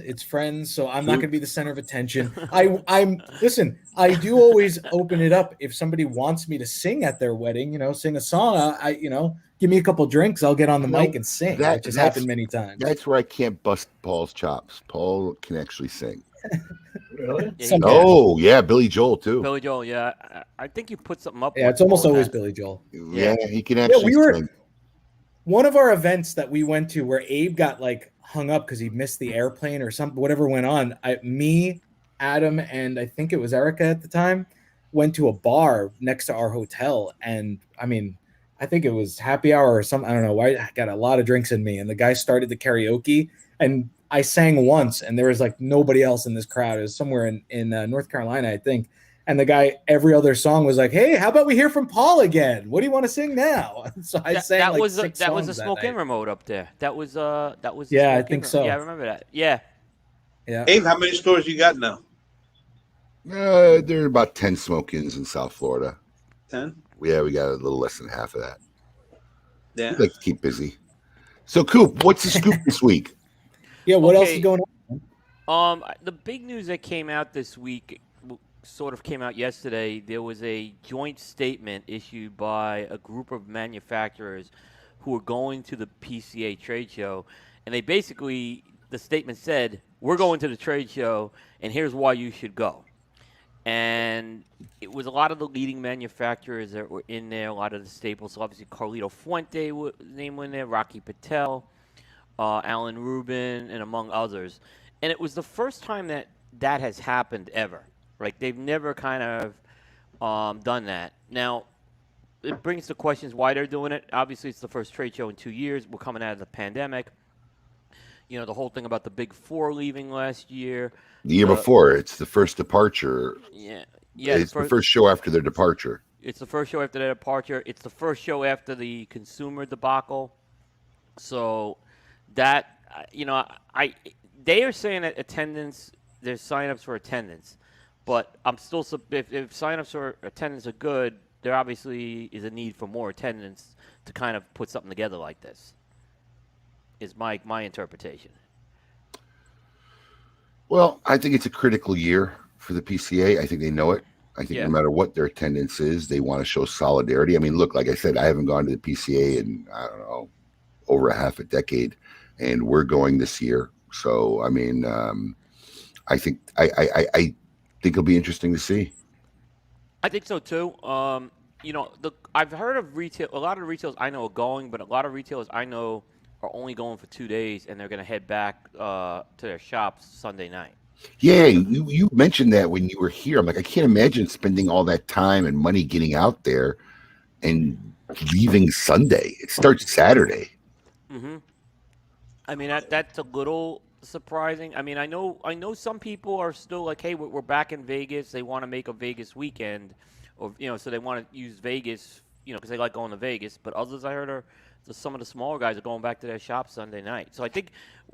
So I'm not going to be the center of attention. I'm listen. I do always open it up if somebody wants me to sing at their wedding. Sing a song. Give me a couple drinks. I'll get on the mic and sing. That has happened many times. That's where I can't bust Paul's chops. Paul can actually sing. Really? Yeah, Billy Joel too. Billy Joel, yeah. I think you put something up. Yeah, it's almost always Billy Joel. Yeah, he can actually sing. One of our events that we went to where Abe got like hung up because he missed the airplane or something, whatever went on. Me, Adam, and I think it was Erica at the time, went to a bar next to our hotel. And I mean, I think it was happy hour or something. I don't know why. I got a lot of drinks in me. And the guy started the karaoke and I sang once and there was like nobody else in this crowd. It was somewhere in North Carolina, I think. And the guy, every other song was like, "Hey, how about we hear from Paul again? What do you want to sing now?" So I sang that like was six that was songs a Smoke Inn remote up there. That was the Yeah, I Smoke think Inn so. Yeah, I remember that. Yeah. Abe, how many stores you got now? There are about 10 smoke-ins in South Florida. 10? Yeah, we got a little less than half of that. Yeah. We like to keep busy. So, Coop, what's the scoop this week? Yeah, what else is going on? The big news that came out this week sort of came out yesterday. There was a joint statement issued by a group of manufacturers who are going to the PCA trade show, and they basically, the statement said, "We're going to the trade show, and here's why you should go." And it was a lot of the leading manufacturers that were in there, a lot of the staples. So obviously, Carlito Fuente name in there, Rocky Patel, Alan Rubin, and among others. And it was the first time that has happened ever. Like, they've never kind of done that. Now, it brings the questions why they're doing it. Obviously, it's the first trade show in 2 years. We're coming out of the pandemic. The whole thing about the Big Four leaving last year. The year before, it's the first departure. Yeah. It's the first show after their departure. It's the first show after their departure. It's the first show after the consumer debacle. So that, they are saying that attendance, there's signups for attendance. But I'm still, if signups for attendance are good, there obviously is a need for more attendance to kind of put something together like this, is my interpretation. Well, I think it's a critical year for the PCA. I think they know it. I think no matter what their attendance is, they want to show solidarity. I mean, look, like I said, I haven't gone to the PCA in, I don't know, over a half a decade, and we're going this year. So, I mean, I think it'll be interesting to see. I think so too. I've heard of retail. A lot of retailers I know are going, but a lot of retailers I know are only going for 2 days, and they're going to head back to their shops Sunday night. Yeah, you mentioned that when you were here. I'm like, I can't imagine spending all that time and money getting out there and leaving Sunday. It starts Saturday. Mm-hmm. I mean, that's a little surprising. I mean, I know some people are still like, hey, we're back in Vegas. They want to make a Vegas weekend, or so they want to use Vegas, because they like going to Vegas. But others I heard are some of the smaller guys are going back to their shop Sunday night. So I think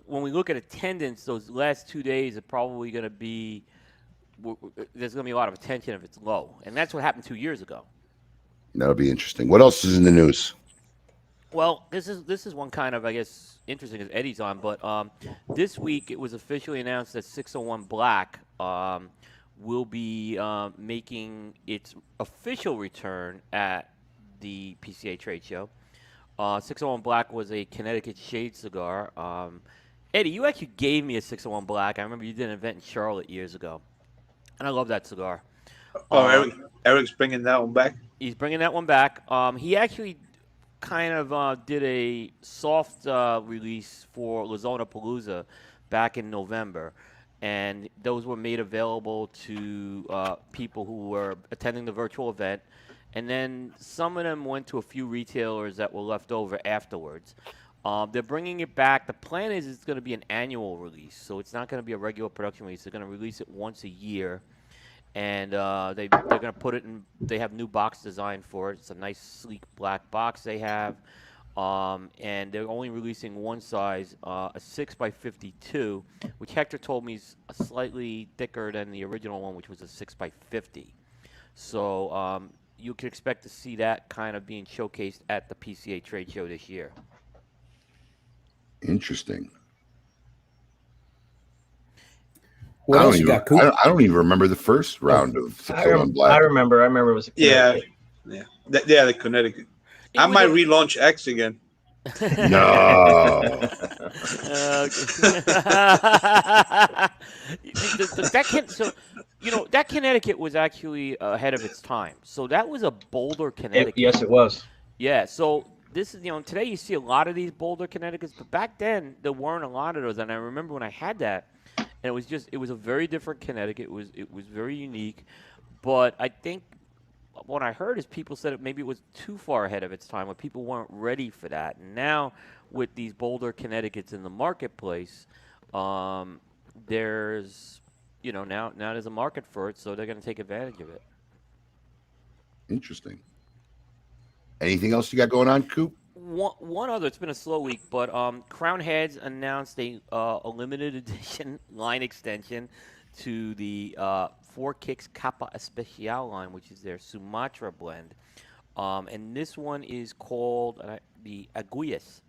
when we look at attendance, those last 2 days are probably going to be there's going to be a lot of attention if it's low, and that's what happened 2 years ago. That'll be interesting. What else is in the news? Well, this is one kind of, I guess, interesting as Eddie's on, but this week it was officially announced that 601 Black will be making its official return at the PCA trade show. 601 Black was a Connecticut shade cigar. Eddie, you actually gave me a 601 Black. I remember you did an event in Charlotte years ago, and I love that cigar. Eric's bringing that one back? He's bringing that one back. He actually kind of did a soft release for Lazona Palooza back in November, and those were made available to people who were attending the virtual event, and then some of them went to a few retailers that were left over afterwards. They're bringing it back. The plan is it's going to be an annual release, so it's not going to be a regular production release. They're going to release it once a year. And they're going to put it in. They have new box design for it. It's a nice, sleek black box they have, and they're only releasing one size, a 6x52, which Hector told me is slightly thicker than the original one, which was a 6x50. So you can expect to see that kind of being showcased at the PCA trade show this year. Interesting. What else you got, Coop? I don't even remember the first round of 601 Black. I remember it was a Connecticut. The Connecticut. I might relaunch X again. No. That Connecticut was actually ahead of its time. So that was a Boulder Connecticut. Yes, it was. Yeah. So this is, today you see a lot of these Boulder Connecticut's, but back then there weren't a lot of those. And I remember when I had that, and it was a very different Connecticut. It was very unique. But I think what I heard is people said maybe it was too far ahead of its time, where people weren't ready for that. And now with these Boulder Connecticut's in the marketplace, there's now there's a market for it, so they're going to take advantage of it. Interesting. Anything else you got going on, Coop? One other. It's been a slow week, but Crown Heads announced a limited edition line extension to the Four Kicks Capa Especial line, which is their Sumatra blend. And this one is called the Aguillas,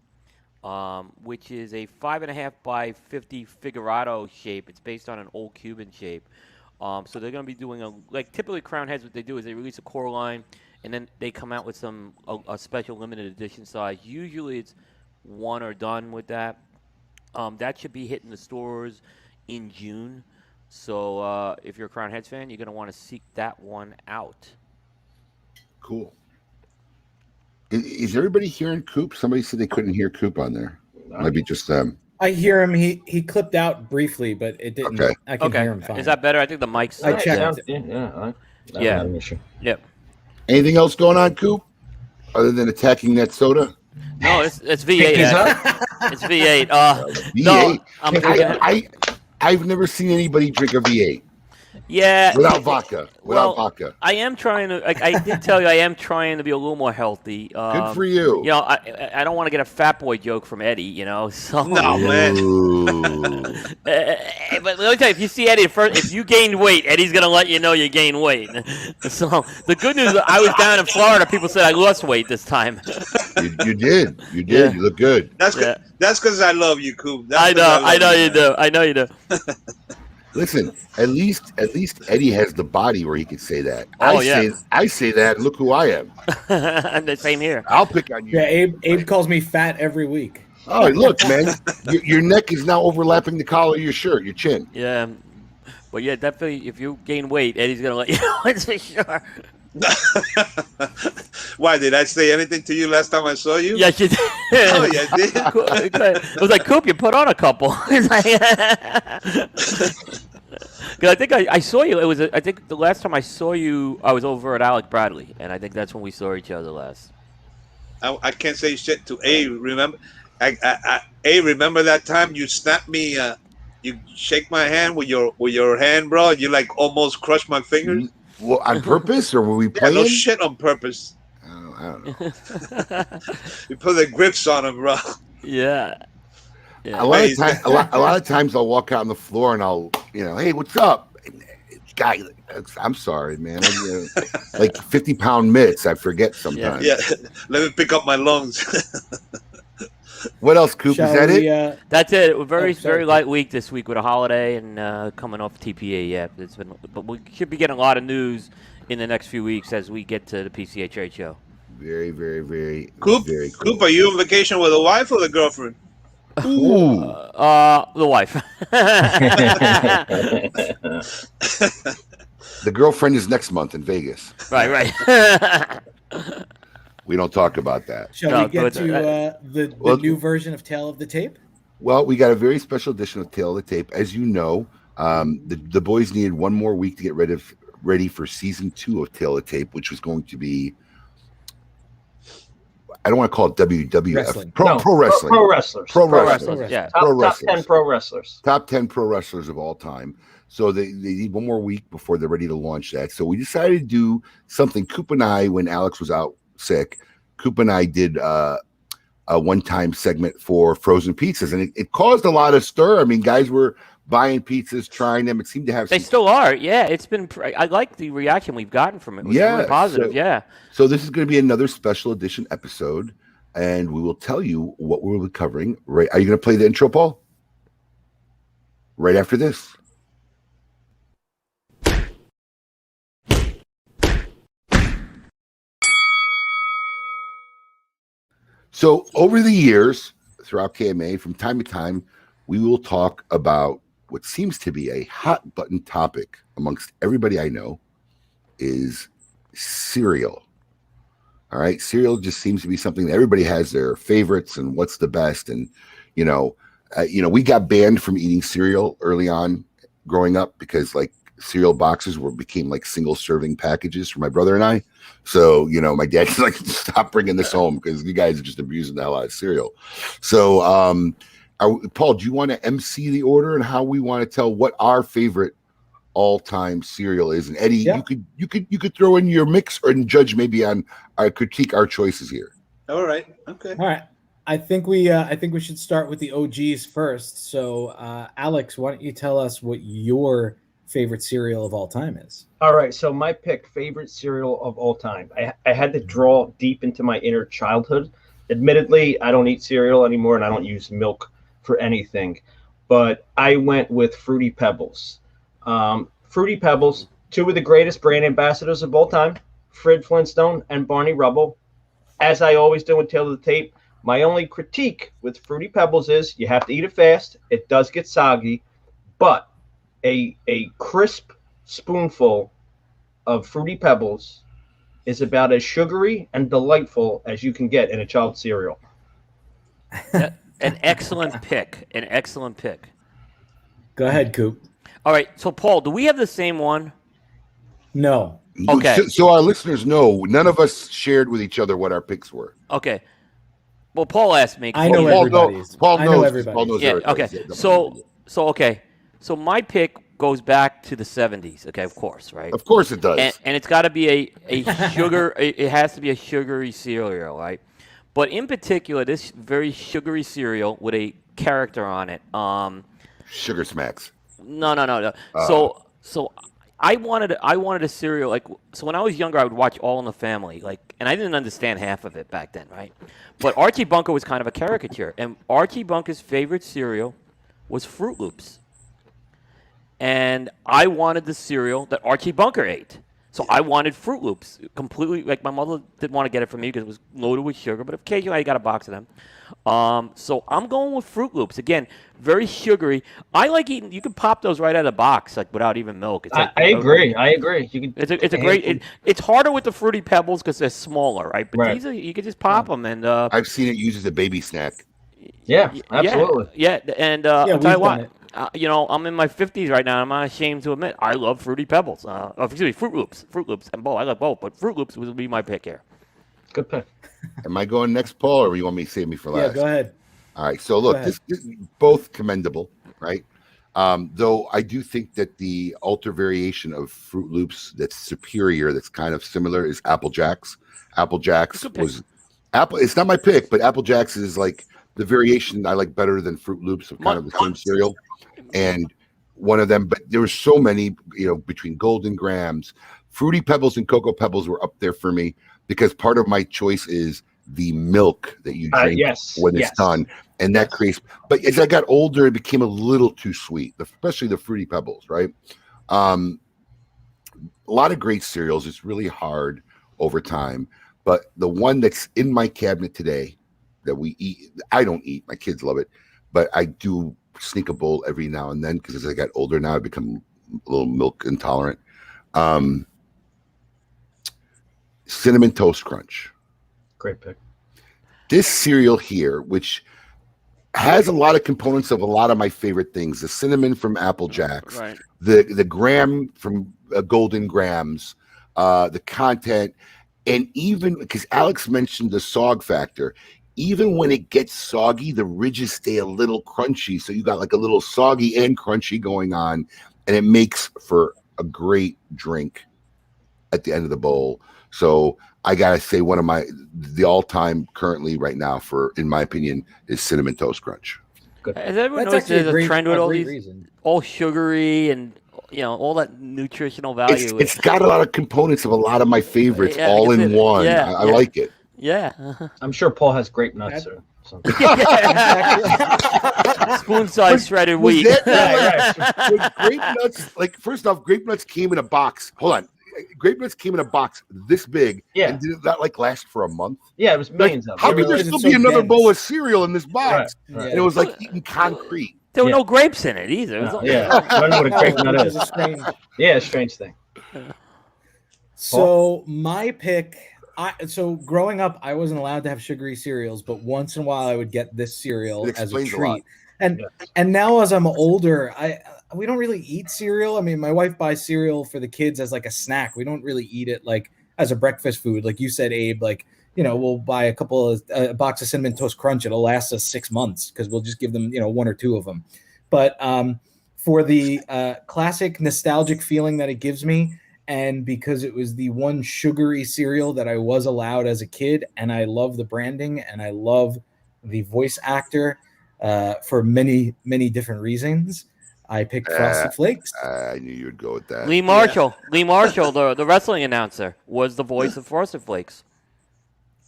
which is a 5.5 by 50 figurado shape. It's based on an old Cuban shape. So they're going to be doing typically Crown Heads, what they do is they release a core line, and then they come out with a special limited edition size. Usually it's one or done with that. That should be hitting the stores in June. So if you're a Crown Heads fan, you're going to want to seek that one out. Cool. Is everybody hearing Coop? Somebody said they couldn't hear Coop on there. Maybe just them. I hear him. He clipped out briefly, but it didn't. Okay. I can hear him fine. Is that better? I think the mic's. I checked. Yeah. Yeah. Yep. Anything else going on, Coop? Other than attacking that soda? No, it's V8. It's V8. V8. No, I've never seen anybody drink a V8. Yeah. Without vodka. Vodka. I am trying to. I did tell you I am trying to be a little more healthy. Good for you. I don't want to get a fat boy joke from Eddie. So No, man. But let me tell you, if you see Eddie first, if you gained weight, Eddie's gonna let you know you gained weight. So the good news, I was down in Florida. People said I lost weight this time. You did. Yeah. You look good. That's because I love you, Coop. I know you do. Listen, at least Eddie has the body where he can say that. I say that. Look who I am. The same here. I'll pick on you. Yeah, Abe calls me fat every week. Oh, look, man, your neck is now overlapping the collar of your shirt, your chin. Yeah, but yeah, definitely. If you gain weight, Eddie's gonna let you know. It's for sure. Why did I say anything to you last time I saw you? Yes, you did. Oh, yeah, I did. It was like, Coop, you put on a couple. Because I think I saw you. I think the last time I saw you, I was over at Alec Bradley, and I think that's when we saw each other last. I can't say shit to A. Remember, remember that time you snapped me? You shake my hand with your hand, bro. You almost crushed my fingers. Well, on purpose, or were we playing? Yeah, no shit on purpose. I don't know. You put the grips on him, bro. Yeah. A lot of times I'll walk out on the floor and I'll, hey, what's up? And guy. I'm sorry, man. Like 50-pound mitts. I forget sometimes. Yeah. Let me pick up my lungs. What else, Coop? Shall Is that we, it? That's it. We're very sorry. light week this week with a holiday and coming off TPA. Yeah, but we should be getting a lot of news in the next few weeks as we get to the PCA trade show. Very, very, very, Coop, very cool. Coop, are you on vacation with a wife or the girlfriend? Ooh. The wife. The girlfriend is next month in Vegas. Right. We don't talk about that. Shall we get to the new version of Tale of the Tape? Well, we got a very special edition of Tale of the Tape. As you know, the boys needed one more week to get ready for season 2 of Tale of the Tape, which was going to be, I don't want to call it WWF. Wrestling. Pro wrestling. Pro wrestlers. Pro wrestlers. Yeah. Top 10 pro wrestlers. Top 10 pro wrestlers of all time. So they need one more week before they're ready to launch that. So we decided to do something. Coop and I, when Alex was out sick, Coop and I did a one-time segment for frozen pizzas, and it caused a lot of stir. I mean, guys were buying pizzas, trying them. It seemed to have. They still are. Yeah, it's been. I like the reaction we've gotten from it. It was really positive. So this is going to be another special edition episode, and we will tell you what we'll be covering. Right? Are you going to play the intro, Paul? Right after this. So over the years, throughout KMA, from time to time, we will talk about what seems to be a hot button topic amongst everybody I know is cereal. All right. Cereal just seems to be something that everybody has their favorites and what's the best. And, we got banned from eating cereal early on growing up because like cereal boxes became like single serving packages for my brother and I. So, my dad's like, stop bringing this home because you guys are just abusing the hell out of cereal. So, Paul, do you want to MC the order and how we want to tell what our favorite all-time cereal is? And Eddie, you could throw in your mix and judge maybe on critique our choices here. All right. Okay. All right. I think we should start with the OGs first. So, Alex, why don't you tell us what your favorite cereal of all time is? All right, so my favorite cereal of all time. I had to draw deep into my inner childhood. Admittedly, I don't eat cereal anymore, and I don't use milk for anything. But I went with Fruity Pebbles. Fruity Pebbles, two of the greatest brand ambassadors of all time, Fred Flintstone and Barney Rubble. As I always do in Tale of the Tape, my only critique with Fruity Pebbles is you have to eat it fast. It does get soggy, but a crisp spoonful of Fruity Pebbles is about as sugary and delightful as you can get in a child's cereal. An excellent pick. Go ahead, Coop. All right. So, Paul, do we have the same one? No. Okay. So our listeners know none of us shared with each other what our picks were. Okay. Well, Paul asked me. I know everybody's. Paul knows everybody. Paul knows Yeah. everybody's. Okay. So okay. So my pick goes back to the 70s. Okay, of course, right? Of course it does. And it's got to be a sugar. It has to be a sugary cereal, right? But in particular, this very sugary cereal with a character on it. Sugar Smacks. No. So I wanted a cereal like. So when I was younger, I would watch All in the Family, like, and I didn't understand half of it back then, right? But Archie Bunker was kind of a caricature, and Archie Bunker's favorite cereal was Fruit Loops. And I wanted the cereal that Archie Bunker ate. So I wanted Fruit Loops completely. Like, my mother didn't want to get it for me because it was loaded with sugar, but occasionally I got a box of them. So I'm going with Fruit Loops. Again, very sugary. I like eating. You can pop those right out of the box, like without even milk. It's like, I agree. You can. It's a great. It's harder with the Fruity Pebbles because they're smaller, right? But these you can just pop them, and I've seen it used as a baby snack. Yeah, absolutely. Yeah, and I'll tell you what. it. I'm in my 50s right now. I'm not ashamed to admit I love Fruity Pebbles. Excuse me, Fruit Loops, and both. I love both, but Fruit Loops would be my pick here. Good pick. Am I going next, Paul, or you want me to save me for last? Yeah, go ahead. All right. So look, this both commendable, right? Though I do think that the alter variation of Fruit Loops that's superior, that's kind of similar, is Apple Jacks. Apple Jacks was Apple. It's not my pick, but Apple Jacks is like the variation I like better than Fruit Loops of kind of the same cereal. And one of them, but there were so many, between Golden Grams, Fruity Pebbles and Cocoa Pebbles were up there for me because part of my choice is the milk that you drink when it's done. And that creates, but as I got older, it became a little too sweet, especially the Fruity Pebbles, right? A lot of great cereals. It's really hard over time, but the one that's in my cabinet today that we eat, I don't eat, my kids love it, but I do sneak a bowl every now and then because as I got older now, I become a little milk intolerant. Cinnamon Toast Crunch. Great pick. This cereal here, which has a lot of components of a lot of my favorite things, the cinnamon from Apple Jacks, Right. the graham from Golden Grams, the content, and even because Alex mentioned the sog factor, even when it gets soggy, the ridges stay a little crunchy. So you got like a little soggy and crunchy going on, and it makes for a great drink at the end of the bowl. So I gotta say, one of the all-time currently right now in my opinion, is Cinnamon Toast Crunch. Good. Has everyone That's noticed actually there's a trend with all these, reason. all sugary and all that nutritional value? It's got a lot of components of a lot of my favorites Yeah, all in one. yeah, I like it. Yeah. I'm sure Paul has grape nuts or something. Spoon-sized shredded Was wheat. was grape nuts, like, first off, grape nuts came in a box. Hold on. Grape nuts came in a box this big. Yeah. And did that last for a month? Yeah, it was millions of How them. could there still be another bowl of cereal in this box? Right. And it was like eating concrete. There were no grapes in it either. It was Yeah, I don't know what a grape nut Which is. is a strange. Yeah, strange thing. So my pick. So growing up, I wasn't allowed to have sugary cereals, but once in a while I would get this cereal It as a explains a lot. treat. And now as I'm older, we don't really eat cereal. I mean, my wife buys cereal for the kids as like a snack. We don't really eat it like as a breakfast food, like you said, Abe. Like we'll buy a box of Cinnamon Toast Crunch. It'll last us 6 months because we'll just give them 1 or 2 of them. But for the classic nostalgic feeling that it gives me. And because it was the one sugary cereal that I was allowed as a kid, and I love the branding and I love the voice actor for many, many different reasons, I picked Frosted Flakes. I knew you would go with that. Lee Marshall. Yeah. Lee Marshall, the wrestling announcer, was the voice of Frosted Flakes.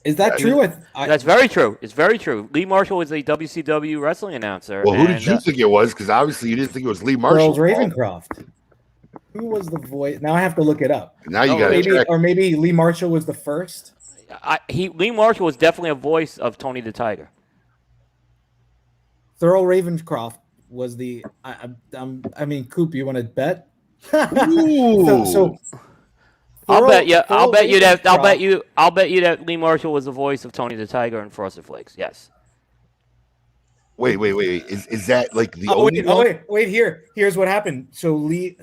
Is that true? That's very true. It's very true. Lee Marshall was a WCW wrestling announcer. Well, who did you think it was? Because obviously you didn't think it was Lee Marshall. Charles Ravencroft. Who was the voice? Now I have to look it up. Now you got to check. Or maybe Lee Marshall was the first. Lee Marshall was definitely a voice of Tony the Tiger. Thurl Ravenscroft was the. I mean, Coop, you want to bet? so I'll bet you that Lee Marshall was the voice of Tony the Tiger and Frosted Flakes. Yes. Wait. Is that like the only one? Wait. Here's what happened. So Lee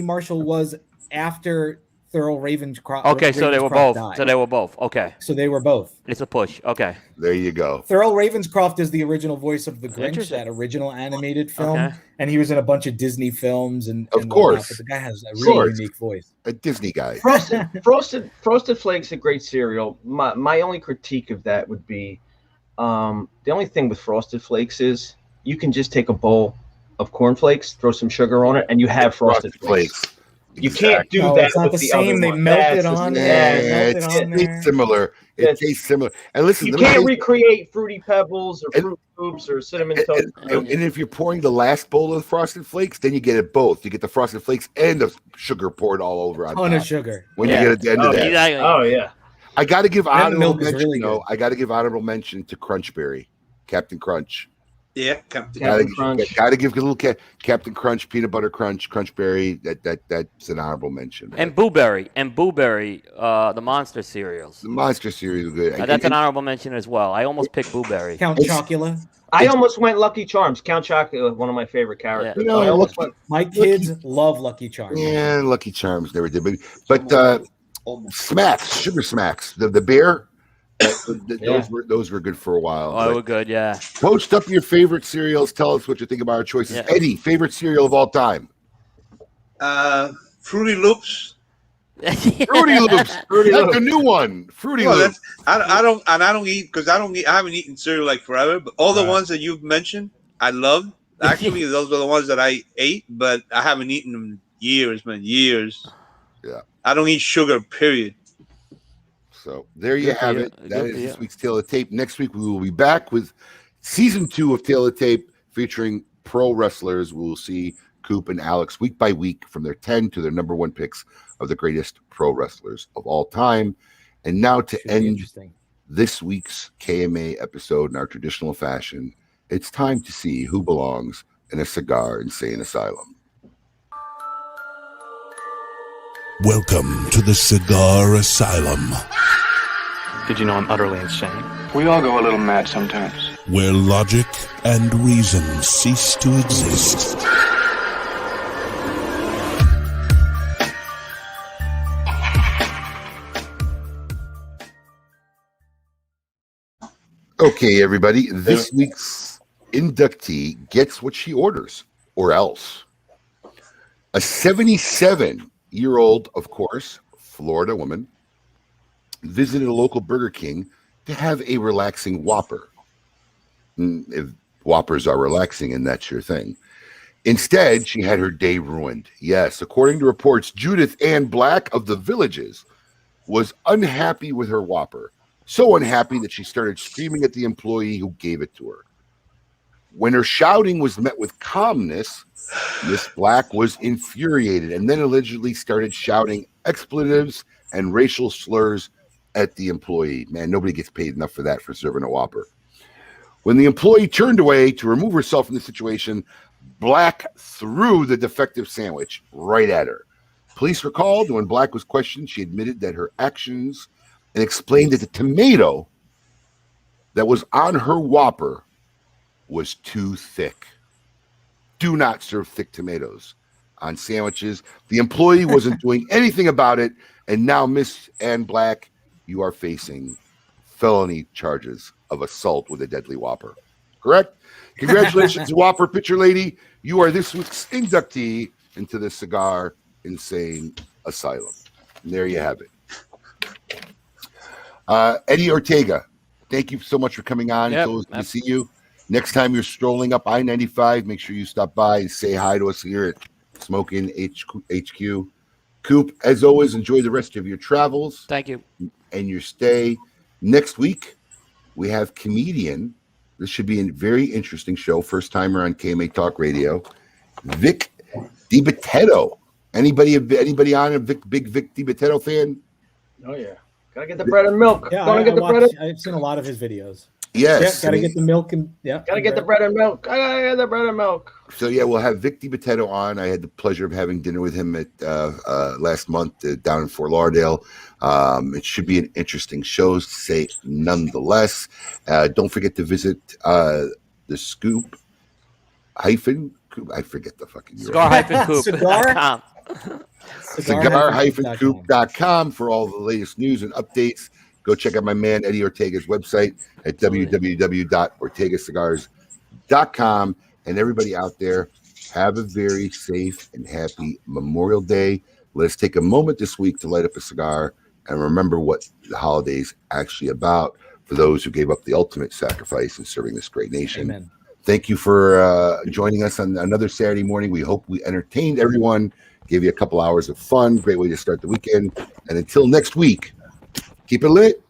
Marshall was after Thurl Ravenscroft. Okay, so they were both. Died. So they were both. Okay. So they were both. It's a push. Okay. There you go. Thurl Ravenscroft is the original voice of the Grinch, that original animated film, and he was in a bunch of Disney films and of course. But the guy has a really unique voice. A Disney guy. Frosted Flakes, a great cereal. My only critique of that would be, the only thing with Frosted Flakes is you can just take a bowl of cornflakes, throw some sugar on it, and you have Frosted Flakes. You can't do that. It's not with the same. They melt it on there. It's similar. It tastes similar. And listen, you can't recreate Fruity Pebbles or Fruit Loops or Cinnamon Toast. And if you're pouring the last bowl of Frosted Flakes, then you get it both. You get the Frosted Flakes and the sugar poured all over on top. Ton of sugar. When you get at the end of that. Exactly. Oh yeah. I got to give honorable mention. Really I got to give honorable mention to Crunchberry, Captain Crunch. Yeah, Captain Crunch. Got to give a little Captain Crunch, peanut butter crunch, Crunchberry. That's an honorable mention. Right? And Blueberry, the monster cereals. The monster cereal is good. That's an honorable mention as well. I almost picked Blueberry. Count Chocula. I almost went Lucky Charms. Count Chocula, one of my favorite characters. Yeah. My kids love Lucky Charms. Yeah, Lucky Charms never did, but Smacks, Sugar Smacks, the bear. Those were good for a while. Oh, they were good, yeah. Post up your favorite cereals. Tell us what you think about our choices. Yeah. Eddie, favorite cereal of all time? Fruity Loops. Fruity Loops. That's a new one. Fruity Loops. I don't eat because I haven't eaten cereal like forever. But all the ones that you've mentioned, I love. Actually, those are the ones that I ate, but I haven't eaten them in years, man. Years. Yeah. I don't eat sugar, period. So there you have it. That Good is for this you. week's Tale of Tape. Next week, we will be back with season 2 of Tale of Tape featuring pro wrestlers. We will see Coop and Alex week by week from their 10 to their number 1 picks of the greatest pro wrestlers of all time. And now to Should be end interesting. this week's KMA episode in our traditional fashion, it's time to see who belongs in a cigar insane asylum. Welcome to the Cigar Asylum, Did you know I'm utterly insane? We all go a little mad sometimes. where logic and reason cease to exist. Okay, everybody, this week's inductee gets what she orders, or else. A 77-year-old, of course, Florida woman, visited a local Burger King to have a relaxing Whopper. If Whoppers are relaxing, and that's your thing. Instead, she had her day ruined. Yes, according to reports, Judith Ann Black of the Villages was unhappy with her Whopper. So unhappy that she started screaming at the employee who gave it to her. When her shouting was met with calmness, Miss Black was infuriated and then allegedly started shouting expletives and racial slurs at the employee. Man, nobody gets paid enough for that, for serving a Whopper. When the employee turned away to remove herself from the situation, Black threw the defective sandwich right at her. Police were called, and when Black was questioned, she admitted that her actions and explained that the tomato that was on her Whopper was too thick. Do not serve thick tomatoes on sandwiches. The employee wasn't doing anything about it, and now Miss Ann Black, you are facing felony charges of assault with a deadly Whopper. Correct? Congratulations, Whopper Pitcher Lady. You are this week's inductee into the Cigar Insane Asylum. And there you have it. Eddie Ortega, thank you so much for coming on. Yep, It's always good to see you. Next time you're strolling up I-95, make sure you stop by and say hi to us here at Smoke Inn HQ. Coop, as always, enjoy the rest of your travels. Thank you. And your stay. Next week, we have comedian. This should be a very interesting show. First timer on KMA Talk Radio. Vic DiBitetto. Anybody on a big Vic DiBitetto fan? Oh yeah, gotta get the bread and milk. Yeah, I've seen a lot of his videos. Yes. Yeah, gotta get the milk and Gotta get the bread and milk. I gotta get the bread and milk. So yeah, we'll have Vic DiBitetto on. I had the pleasure of having dinner with him at last month down in Fort Lauderdale. It should be an interesting show, to say nonetheless. Don't forget to visit the Scoop hyphen. I forget the fucking Cigar-Coop.com. Cigar-Coop.com for all the latest news and updates. Go check out my man Eddie Ortega's website at www.ortegacigars.com. And everybody out there, have a very safe and happy Memorial Day. Let's take a moment this week to light up a cigar and remember what the holiday's actually about for those who gave up the ultimate sacrifice in serving this great nation. Amen. Thank you for joining us on another Saturday morning. We hope we entertained everyone, gave you a couple hours of fun. Great way to start the weekend. And until next week, keep it lit.